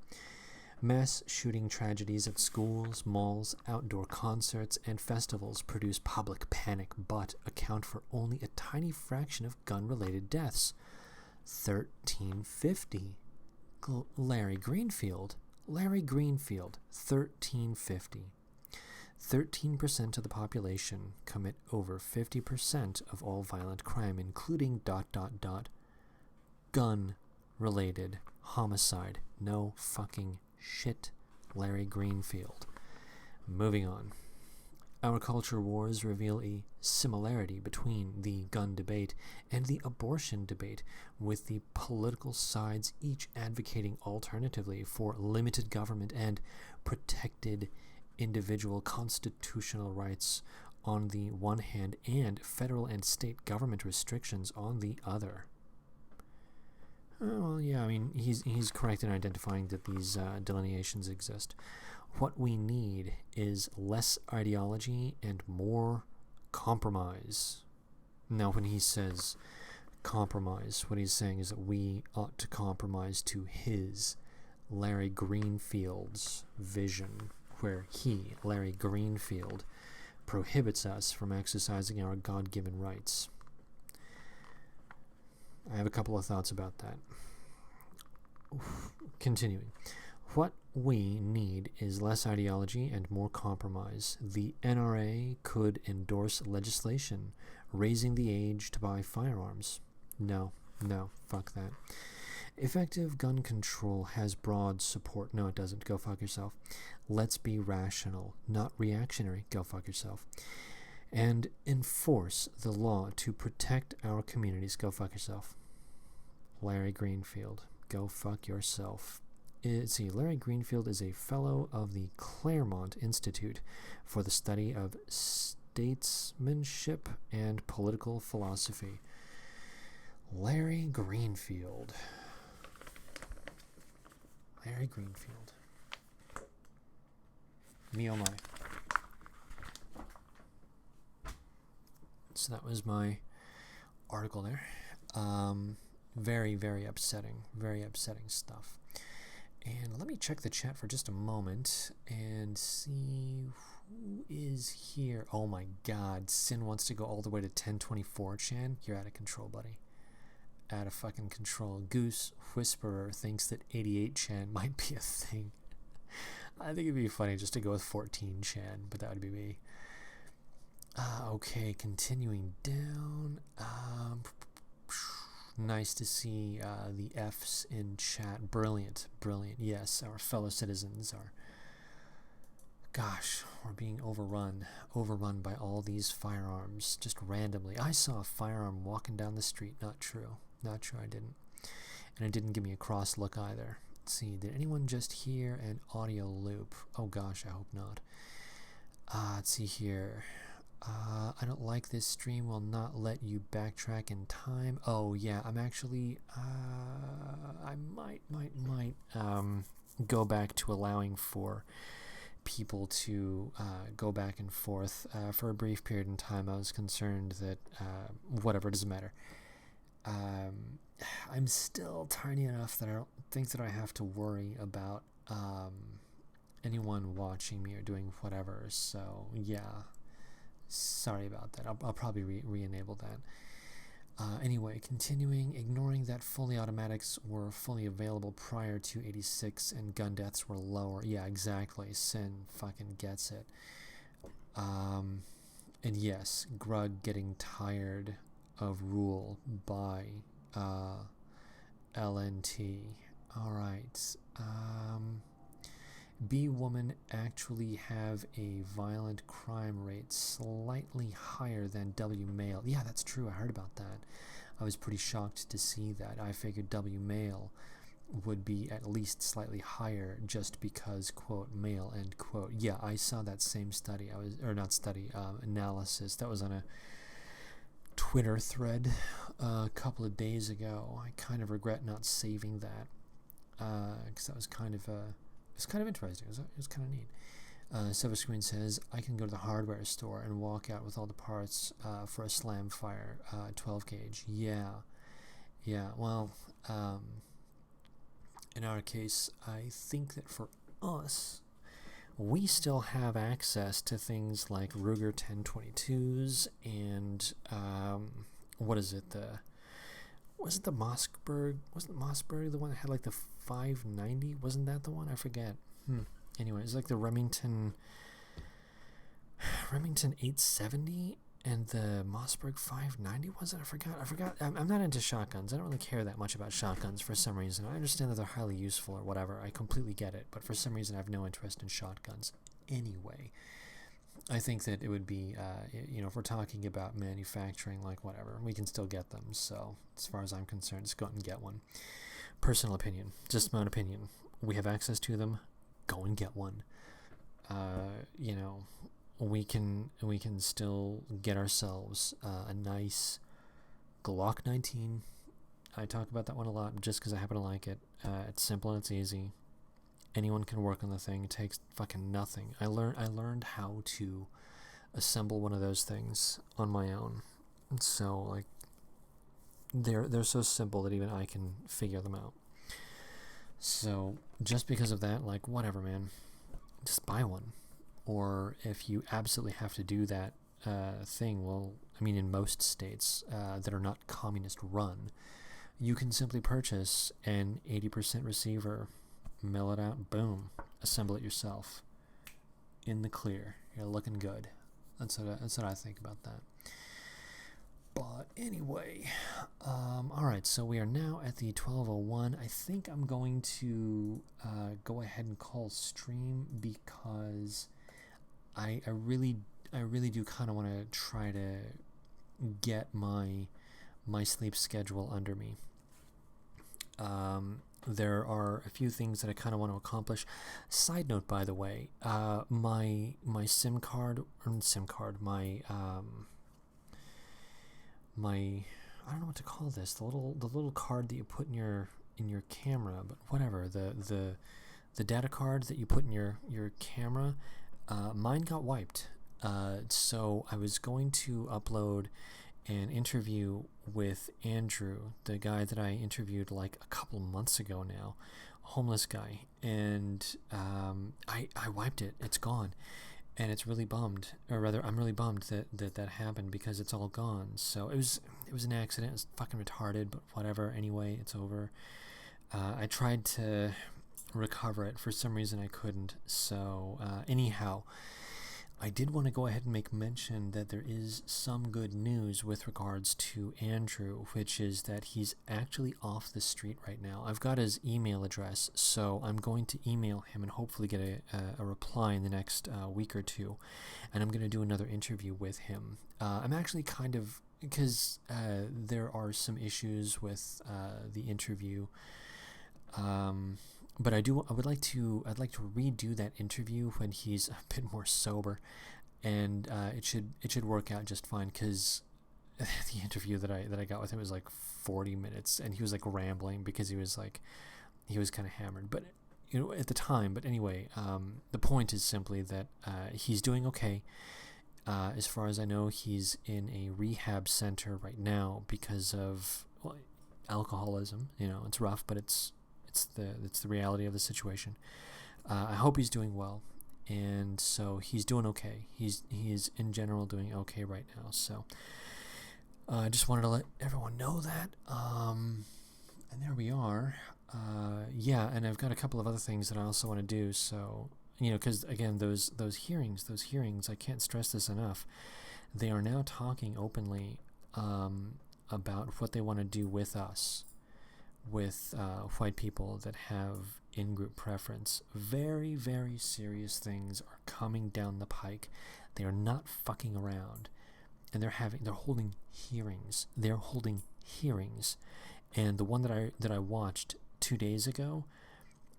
Mass shooting tragedies at schools, malls, outdoor concerts, and festivals produce public panic, but account for only a tiny fraction of gun-related deaths. 1350. Larry Greenfield, 1350. 13% of the population commit over 50% of all violent crime, including ... gun-related homicide. No fucking shit, Larry Greenfield. Moving on. Our culture wars reveal a similarity between the gun debate and the abortion debate, with the political sides each advocating alternatively for limited government and protected individual constitutional rights on the one hand and federal and state government restrictions on the other. Well, yeah, I mean, he's correct in identifying that these delineations exist. What we need is less ideology and more compromise. Now, when he says compromise, what he's saying is that we ought to compromise to his, Larry Greenfield's, vision, where he, Larry Greenfield, prohibits us from exercising our God-given rights. I have a couple of thoughts about that. Continuing. What we need is less ideology and more compromise. The NRA could endorse legislation raising the age to buy firearms. No, fuck that. Effective gun control has broad support. No, it doesn't. Go fuck yourself. Let's be rational, not reactionary. Go fuck yourself. And enforce the law to protect our communities. Go fuck yourself. Larry Greenfield. Go fuck yourself. Larry Greenfield is a fellow of the Claremont Institute for the Study of Statesmanship and Political Philosophy. Larry Greenfield. Larry Greenfield. Me oh my. So that was my article there. Very, very upsetting stuff. And let me check the chat for just a moment and see who is here. Oh my god, Sin wants to go all the way to 1024, Chan. You're out of control, buddy. Out of fucking control. Goose Whisperer thinks that 88 Chan might be a thing. I think it'd be funny just to go with 14 Chan, but that would be me. Okay, continuing down. Nice to see the F's in chat. Brilliant. Yes, our fellow citizens are... Gosh, we're being overrun by all these firearms, just randomly. I saw a firearm walking down the street. Not true, I didn't. And it didn't give me a cross look either. Let's see, did anyone just hear an audio loop? Oh gosh, I hope not. Let's see here. I don't like this stream will not let you backtrack in time. Oh yeah, I'm actually I might go back to allowing for people to go back and forth for a brief period in time. I was concerned that whatever, it doesn't matter. I'm still tiny enough that I don't think that I have to worry about anyone watching me or doing whatever, so yeah. Sorry about that. I'll probably re-enable that. Anyway, continuing, ignoring that fully automatics were fully available prior to 86 and gun deaths were lower. Yeah, exactly. Sin fucking gets it. And yes, Grug getting tired of rule by LNT. Alright. B woman actually have a violent crime rate slightly higher than W male. Yeah, that's true. I heard about that. I was pretty shocked to see that. I figured W male would be at least slightly higher just because, quote, male, end quote. Yeah, I saw that same study. Analysis. That was on a Twitter thread a couple of days ago. I kind of regret not saving that because that was kind of it's kind of interesting. It was kind of neat. Silver Screen says, I can go to the hardware store and walk out with all the parts for a slam fire 12 gauge. Yeah. Well, in our case, I think that for us, we still have access to things like Ruger 1022s and was it the Mossberg? Wasn't Mossberg the one that had like the 590? Wasn't that the one? I forget. Anyway, it's like the Remington Remington 870 and the Mossberg 590 was it? I forgot. I'm not into shotguns. I don't really care that much about shotguns for some reason. I understand that they're highly useful or whatever. I completely get it. But for some reason, I have no interest in shotguns anyway. I think that it would be, if we're talking about manufacturing, like whatever, we can still get them. So as far as I'm concerned, just go out and get one. Personal opinion, just my own opinion. We have access to them. Go and get one. We can still get ourselves a nice Glock 19. I talk about that one a lot just because I happen to like it. It's simple and it's easy. Anyone can work on the thing. It takes fucking nothing. I learned how to assemble one of those things on my own. So like they're so simple that even I can figure them out. So just because of that, like whatever, man, just buy one. Or if you absolutely have to do that thing, well, I mean, in most states that are not communist run, you can simply purchase an 80% receiver, mail it out, boom, assemble it yourself. In the clear. You're looking good. That's what I think about that. But anyway, alright, so we are now at the 12:01. I think I'm going to go ahead and call stream because I really do kind of want to try to get my sleep schedule under me. There are a few things that I kind of want to accomplish. Side note, by the way, my SIM card, my I don't know what to call this. The little card that you put in your camera, but whatever. The data card that you put in your camera, mine got wiped. So I was going to upload an interview with Andrew, the guy that I interviewed like a couple months ago now, a homeless guy, and I wiped it. It's gone, and it's really bummed, or rather, I'm really bummed that happened because it's all gone. So it was an accident. It was fucking retarded, but whatever. Anyway, it's over. I tried to recover it. For some reason, I couldn't. So anyhow, I did want to go ahead and make mention that there is some good news with regards to Andrew, which is that he's actually off the street right now. I've got his email address, so I'm going to email him and hopefully get a reply in the next week or two, and I'm going to do another interview with him. I'm actually kind of, because there are some issues with the interview, but I'd like to redo that interview when he's a bit more sober, and it should work out just fine. Because the interview that I got with him was like 40 minutes, and he was like rambling because he was kind of hammered. But at the time. But anyway, the point is simply that he's doing okay. As far as I know, he's in a rehab center right now because of alcoholism. It's rough, but it's the reality of the situation. I hope he's doing well, and so he's doing okay. He's in general doing okay right now. So I just wanted to let everyone know that. And there we are. And I've got a couple of other things that I also want to do. So because again, those hearings, I can't stress this enough. They are now talking openly about what they want to do with us. With white people that have in-group preference. Very, very serious things are coming down the pike. They are not fucking around. And they're holding hearings. And the one that I watched 2 days ago,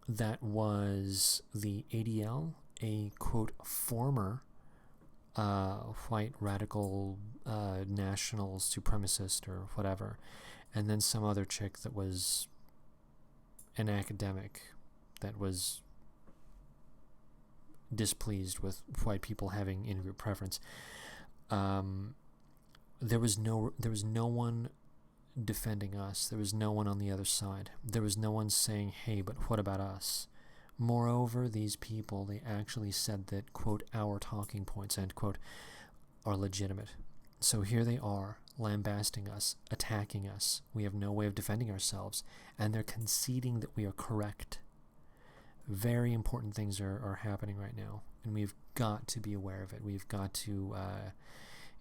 that was the ADL, a quote former white radical national supremacist or whatever, and then some other chick that was an academic that was displeased with white people having in-group preference. There was no one defending us. There was no one on the other side. There was no one saying, hey, but what about us? Moreover, these people, they actually said that, quote, our talking points, end quote, are legitimate. So here they are, lambasting us, attacking us. We have no way of defending ourselves, and they're conceding that we are correct. Very important things are happening right now, and we've got to be aware of it. We've got to,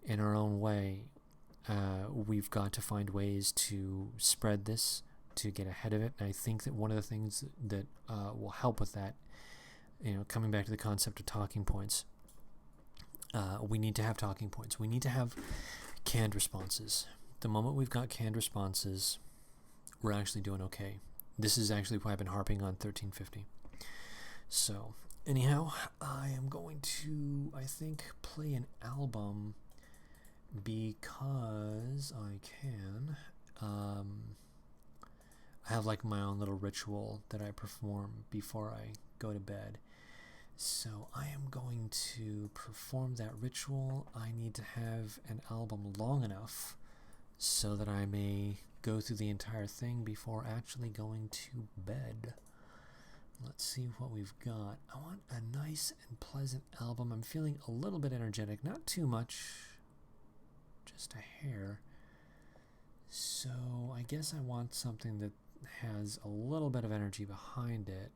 in our own way, we've got to find ways to spread this, to get ahead of it. And I think that one of the things that will help with that, coming back to the concept of talking points, we need to have talking points. We need to have canned responses. The moment we've got canned responses, we're actually doing okay. This is actually why I've been harping on 1350. So, anyhow, I am going to, I think, play an album because I can. I have like my own little ritual that I perform before I go to bed. So I am going to perform that ritual. I need to have an album long enough so that I may go through the entire thing before actually going to bed. Let's see what we've got. I want a nice and pleasant album. I'm feeling a little bit energetic, not too much, just a hair. So I guess I want something that has a little bit of energy behind it.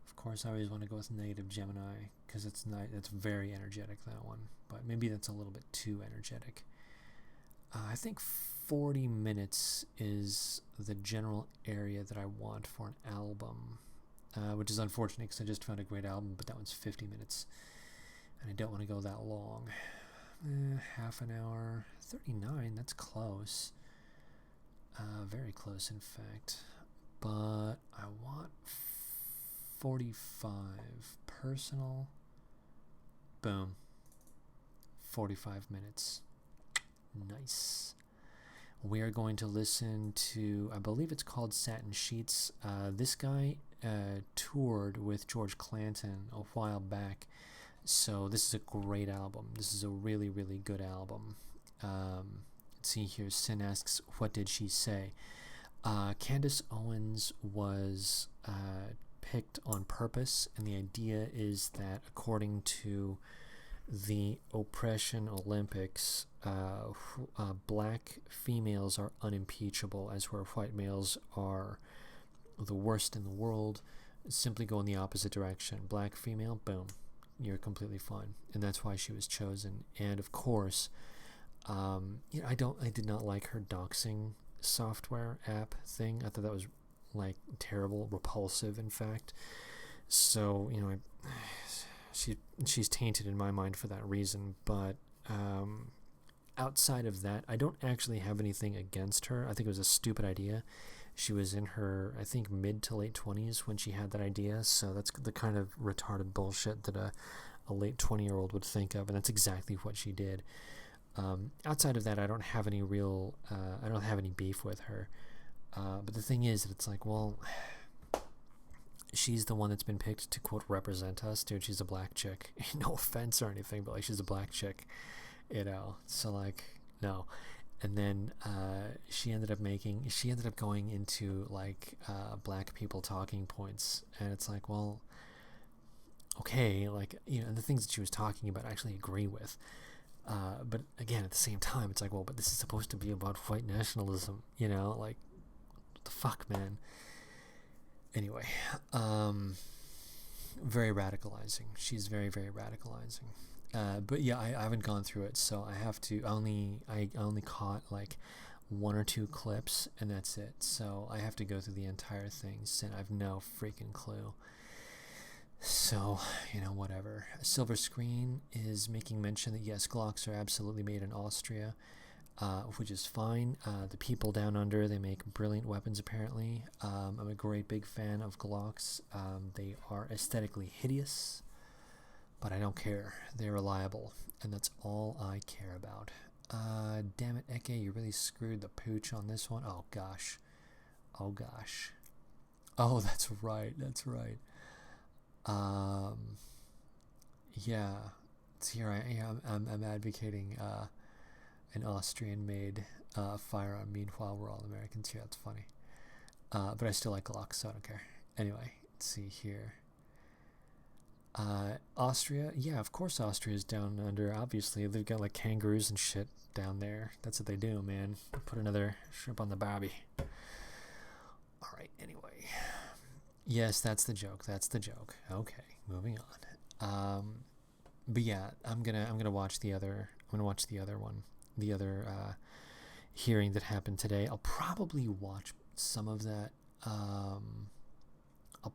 Of course, I always want to go with Negative Gemini because it's very energetic, that one. But maybe that's a little bit too energetic. I think 40 minutes is the general area that I want for an album, which is unfortunate because I just found a great album, but that one's 50 minutes, and I don't want to go that long. Half an hour, 39, that's close. Very close, in fact. But I want 45. Personal. Boom. 45 minutes. Nice. We are going to listen to, I believe it's called Satin Sheets. This guy toured with George Clanton a while back, so this is a great album. This is a really, really good album. Let's see here. Sin asks, what did she say? Candace Owens was picked on purpose, and the idea is that according to the Oppression Olympics, black females are unimpeachable, as where white males are the worst in the world. Simply go in the opposite direction. Black female, boom, you're completely fine, and that's why she was chosen. And of course, I did not like her doxing software app thing. I thought that was like terrible, repulsive, in fact. So she's tainted in my mind for that reason. But outside of that, I don't actually have anything against her. I think it was a stupid idea. She was in her, I think, mid to late 20s when she had that idea. So that's the kind of retarded bullshit that a late 20-year-old would think of, and that's exactly what she did. Outside of that, I don't have any beef with her. But the thing is that it's like, well, she's the one that's been picked to, quote, represent us. Dude, she's a black chick. No offense or anything, but like, she's a black chick, so like, no. And then she ended up going into like black people talking points, and it's like, well, okay, like, and the things that she was talking about I actually agree with. But again, at the same time, it's like, well, but this is supposed to be about white nationalism, like, what the fuck, man? Anyway, very radicalizing. She's very, very radicalizing. But yeah, I haven't gone through it, so I have to. I only caught like one or two clips, and that's it. So I have to go through the entire thing, and I've no freaking clue. So, whatever. Silver Screen is making mention that yes, Glocks are absolutely made in Austria, which is fine. The people down under, they make brilliant weapons, apparently. I'm a great big fan of Glocks. They are aesthetically hideous, but I don't care. They're reliable, and that's all I care about. Damn it, Eke, you really screwed the pooch on this one. Oh, gosh. Oh, that's right. Yeah, it's here I'm advocating an Austrian-made firearm. Meanwhile, we're all Americans here. That's funny. But I still like Glocks, so I don't care. Anyway, let's see here. Austria, yeah, of course Austria's down under. Obviously, they've got like kangaroos and shit down there. That's what they do, man. Put another shrimp on the barbie. All right. Anyway, yes, that's the joke. That's the joke. Okay, moving on. But yeah, I'm gonna watch the other. I'm gonna watch the other one, the other hearing that happened today. I'll probably watch some of that. I'll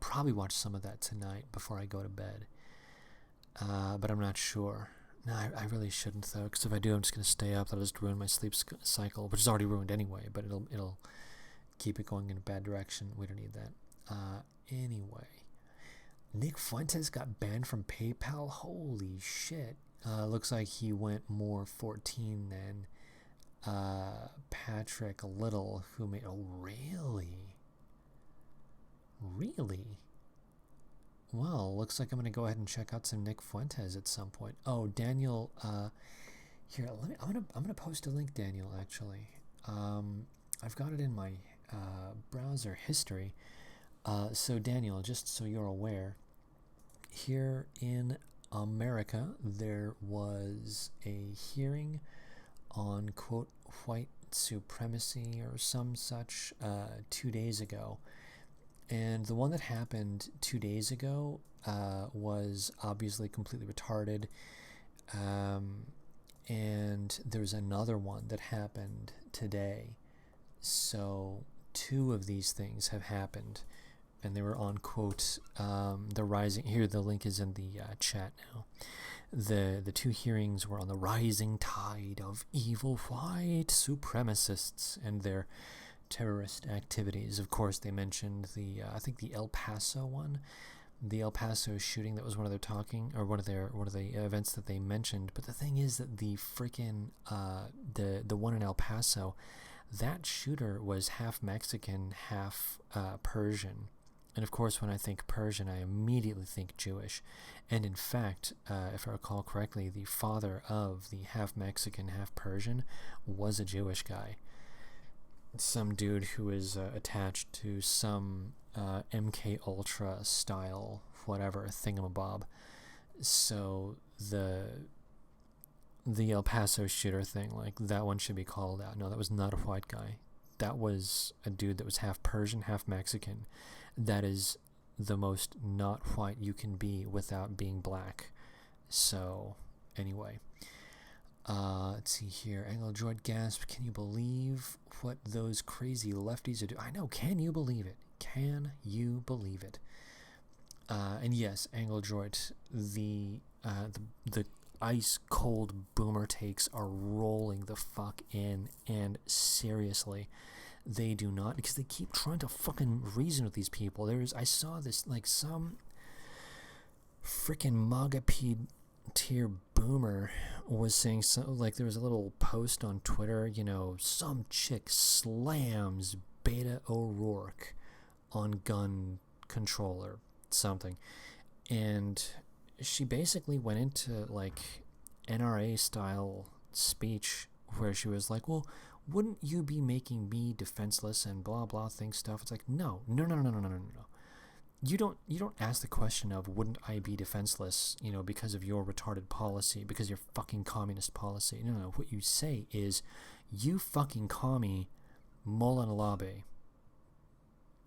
probably watch some of that tonight before I go to bed. But I'm not sure. No, I really shouldn't though, because if I do, I'm just gonna stay up. That'll just ruin my sleep cycle, which is already ruined anyway. But it'll keep it going in a bad direction. We don't need that. Anyway, Nick Fuentes got banned from PayPal. Holy shit! Looks like he went more 14 than Patrick Little, who made. Oh, really? Really? Well, looks like I'm gonna go ahead and check out some Nick Fuentes at some point. Oh, Daniel. Here, I'm gonna post a link, Daniel. Actually, I've got it in my browser history. So Daniel, just so you're aware, here in America, there was a hearing on quote white supremacy or some such 2 days ago. And the one that happened 2 days ago was obviously completely retarded. And there's another one that happened today. So 2 of these things have happened. And they were on quote the rising. Here, the link is in the chat now. The 2 hearings were on the rising tide of evil white supremacists and their terrorist activities. Of course, they mentioned I think the El Paso one, the El Paso shooting. That was one of the events that they mentioned. But the thing is that the freaking the one in El Paso, that shooter was half Mexican, half Persian. And of course, when I think Persian, I immediately think Jewish. And in fact, if I recall correctly, the father of the half Mexican, half Persian was a Jewish guy. Some dude who is attached to some MK Ultra style whatever thingamabob. So the El Paso shooter thing, like, that one should be called out. No, that was not a white guy. That was a dude that was half Persian, half Mexican. That is the most not white you can be without being black. So anyway, let's see here. Anglo-Droid gasped, can you believe what those crazy lefties are doing? I know, can you believe it? Can you believe it? And yes, Anglo-Droid, the ice cold boomer takes are rolling the fuck in, and seriously, they do not, because they keep trying to fucking reason with these people. I saw this, like, some freaking MAGA-peed tier boomer was saying, so, like, there was a little post on Twitter, some chick slams Beta O'Rourke on gun control or something, and she basically went into, like, NRA style speech where she was like, well, wouldn't you be making me defenseless and blah blah thing stuff? It's like, no. You don't ask the question of wouldn't I be defenseless, because of your retarded policy, because of your fucking communist policy. No. What you say is, you fucking commie Mola Nalabe.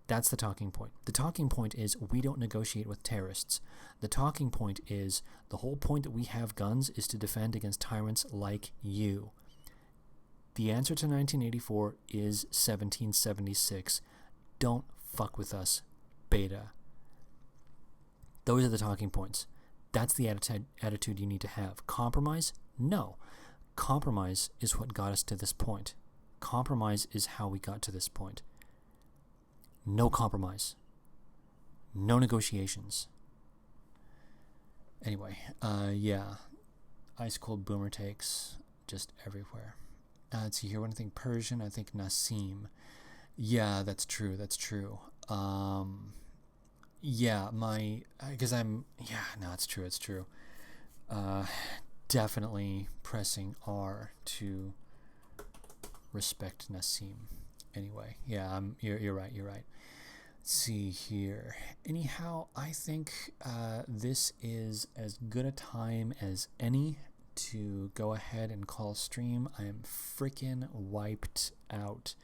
That's the talking point. The talking point is, we don't negotiate with terrorists. The talking point is, the whole point that we have guns is to defend against tyrants like you. The answer to 1984 is 1776. Don't fuck with us, Beta. Those are the talking points. That's the attitude you need to have. Compromise? No. Compromise is what got us to this point. Compromise is how we got to this point. No compromise. No negotiations. Anyway, yeah. Ice cold boomer takes just everywhere. Let's see here. When I think Persian, I think Nassim. Yeah, that's true. Yeah, it's true. Definitely pressing R to respect Nassim. Anyway, yeah, you're right. Let's see here. Anyhow, I think this is as good a time as any to go ahead and call stream. I am freaking wiped out.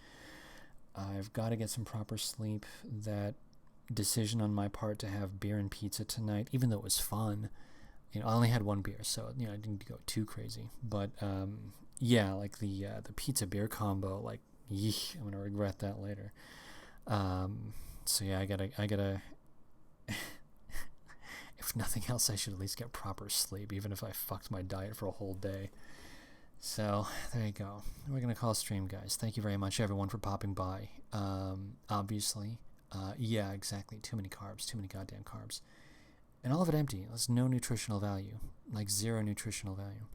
I've got to get some proper sleep. That decision on my part to have beer and pizza tonight, even though it was fun, I only had one beer, so I didn't go too crazy. But yeah, like the pizza beer combo, like, yeesh, I'm gonna regret that later. So yeah, I gotta. If nothing else, I should at least get proper sleep, even if I fucked my diet for a whole day. So there you go. We're gonna call a stream, guys. Thank you very much, everyone, for popping by. Obviously, yeah, exactly. Too many carbs, too many goddamn carbs, and all of it empty. There's no nutritional value, like zero nutritional value.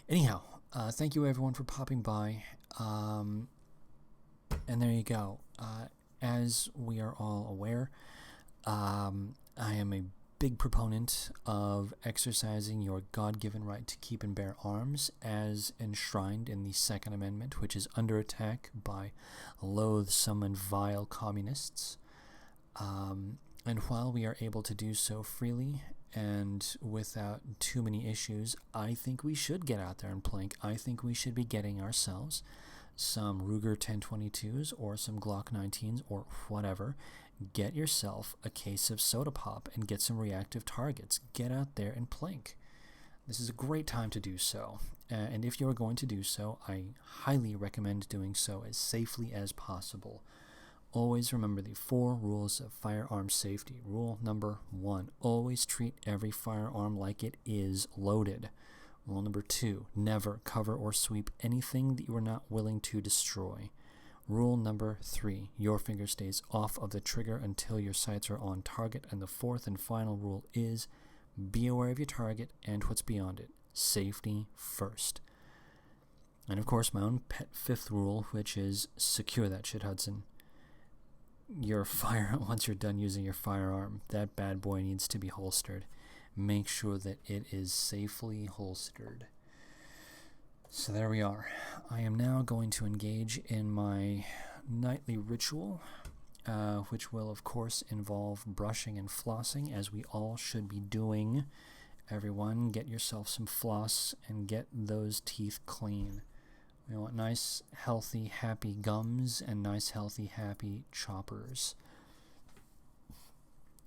Anyhow, thank you everyone for popping by. And there you go. As we are all aware, I am a big proponent of exercising your God-given right to keep and bear arms as enshrined in the Second Amendment, which is under attack by loathsome and vile communists. And while we are able to do so freely and without too many issues, I think we should get out there and plank. I think we should be getting ourselves some Ruger 1022s or some Glock 19s or whatever. Get yourself a case of soda pop and get some reactive targets. Get out there and plank. This is a great time to do so. And if you're going to do so, I highly recommend doing so as safely as possible. Always remember the 4 rules of firearm safety. Rule number 1, always treat every firearm like it is loaded. Rule number 2, never cover or sweep anything that you are not willing to destroy. Rule number 3, your finger stays off of the trigger until your sights are on target. And the 4th and final rule is be aware of your target and what's beyond it. Safety first. And of course, my own pet 5th rule, which is secure that shit, Hudson. Once you're done using your firearm, that bad boy needs to be holstered. Make sure that it is safely holstered. So there we are. I am now going to engage in my nightly ritual, which will of course involve brushing and flossing, as we all should be doing. Everyone, get yourself some floss and get those teeth clean. We want nice, healthy, happy gums and nice, healthy, happy choppers.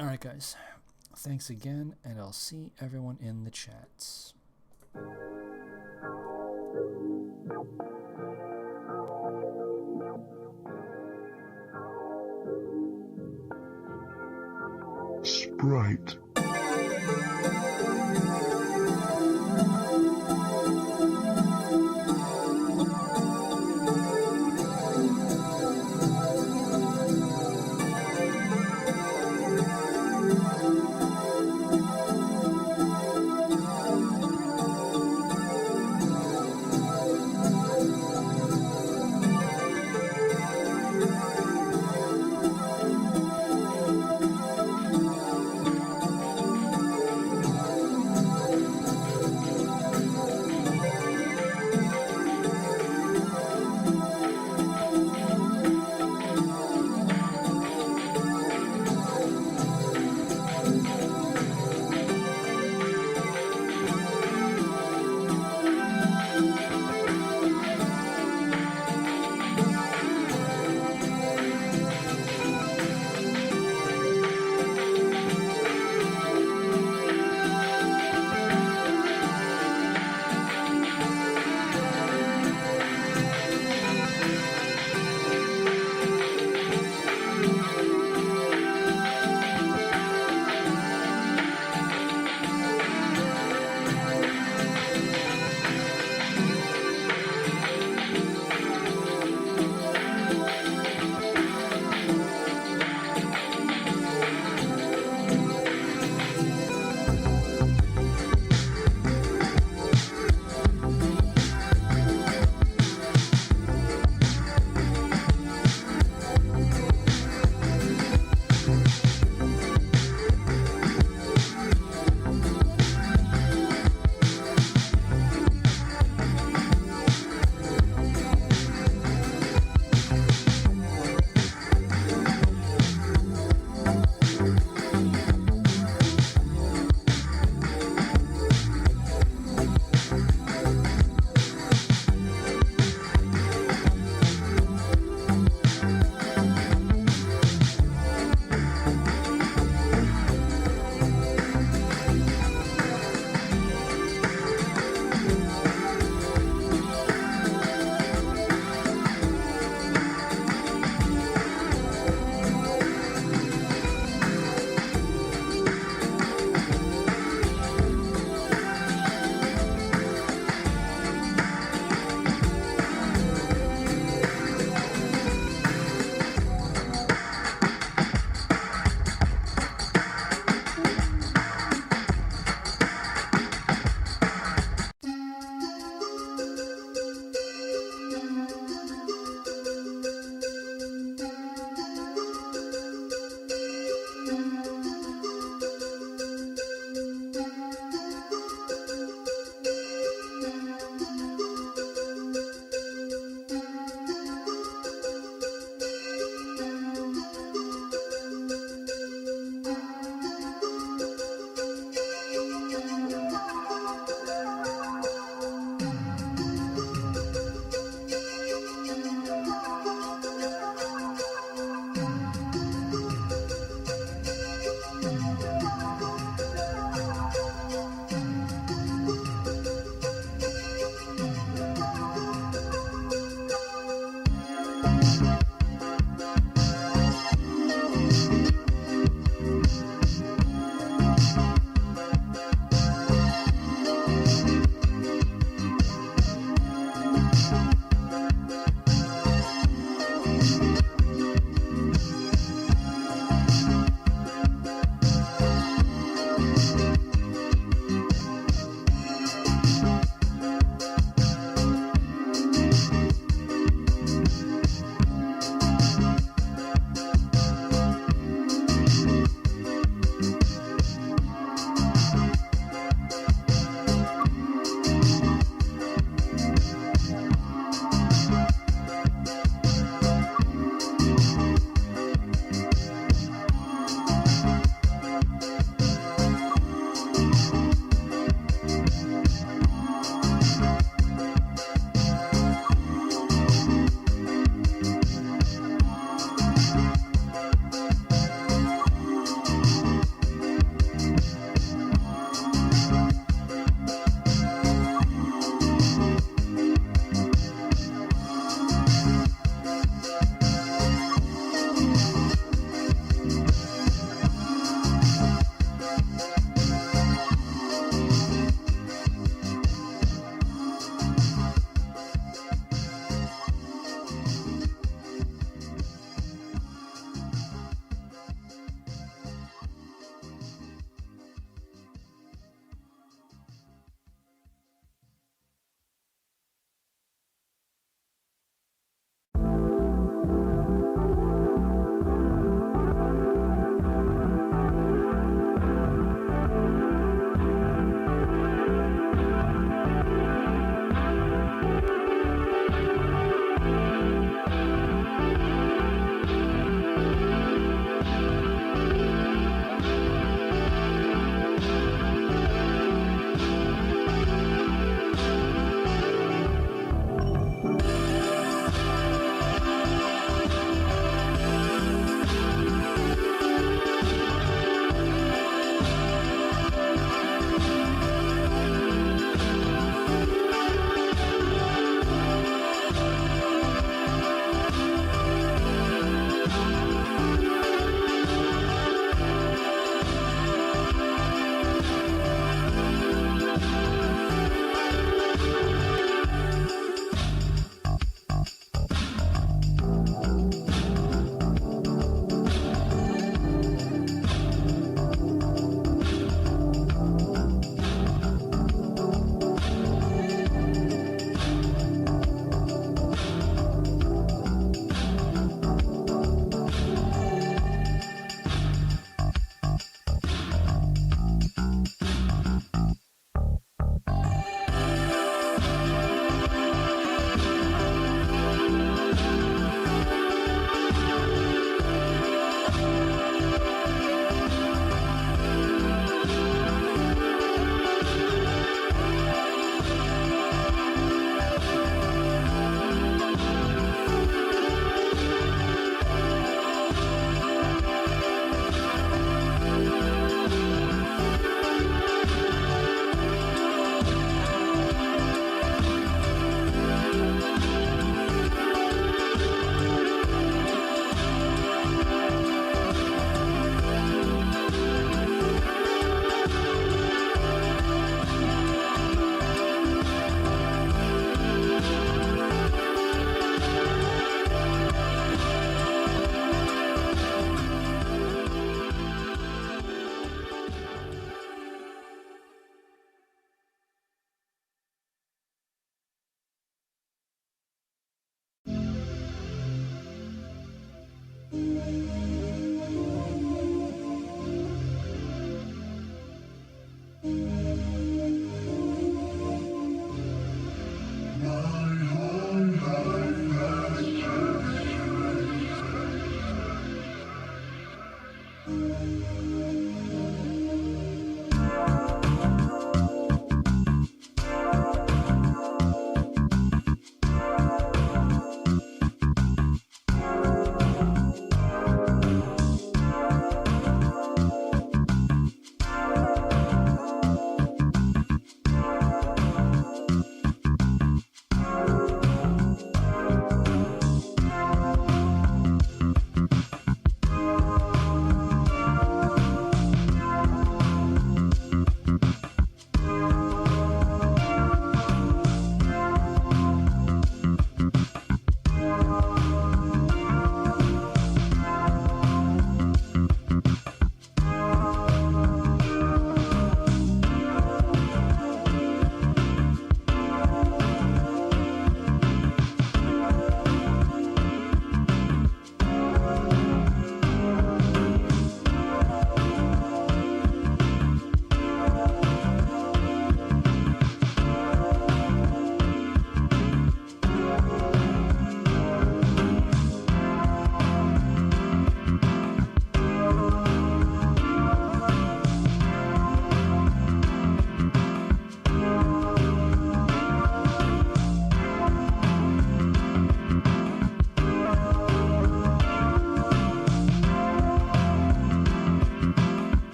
Alright guys, thanks again, and I'll see everyone in the chats. Sprite.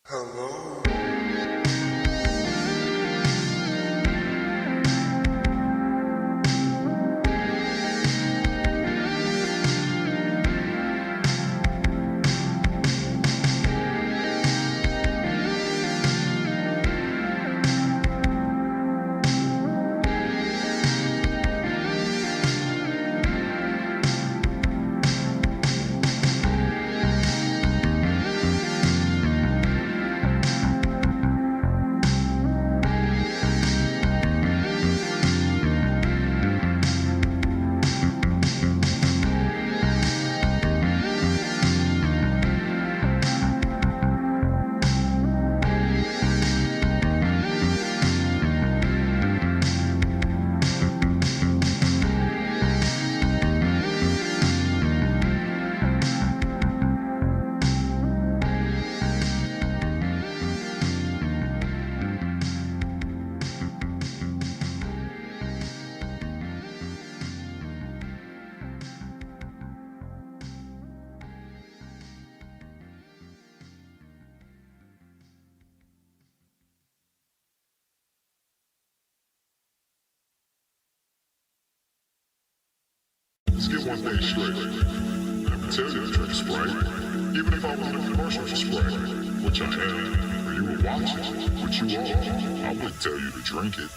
Hello. Let's get one thing straight. I can tell you to drink Sprite, even if I was in a commercial for Sprite, which I am, or you were watching, which you are, I wouldn't tell you to drink it.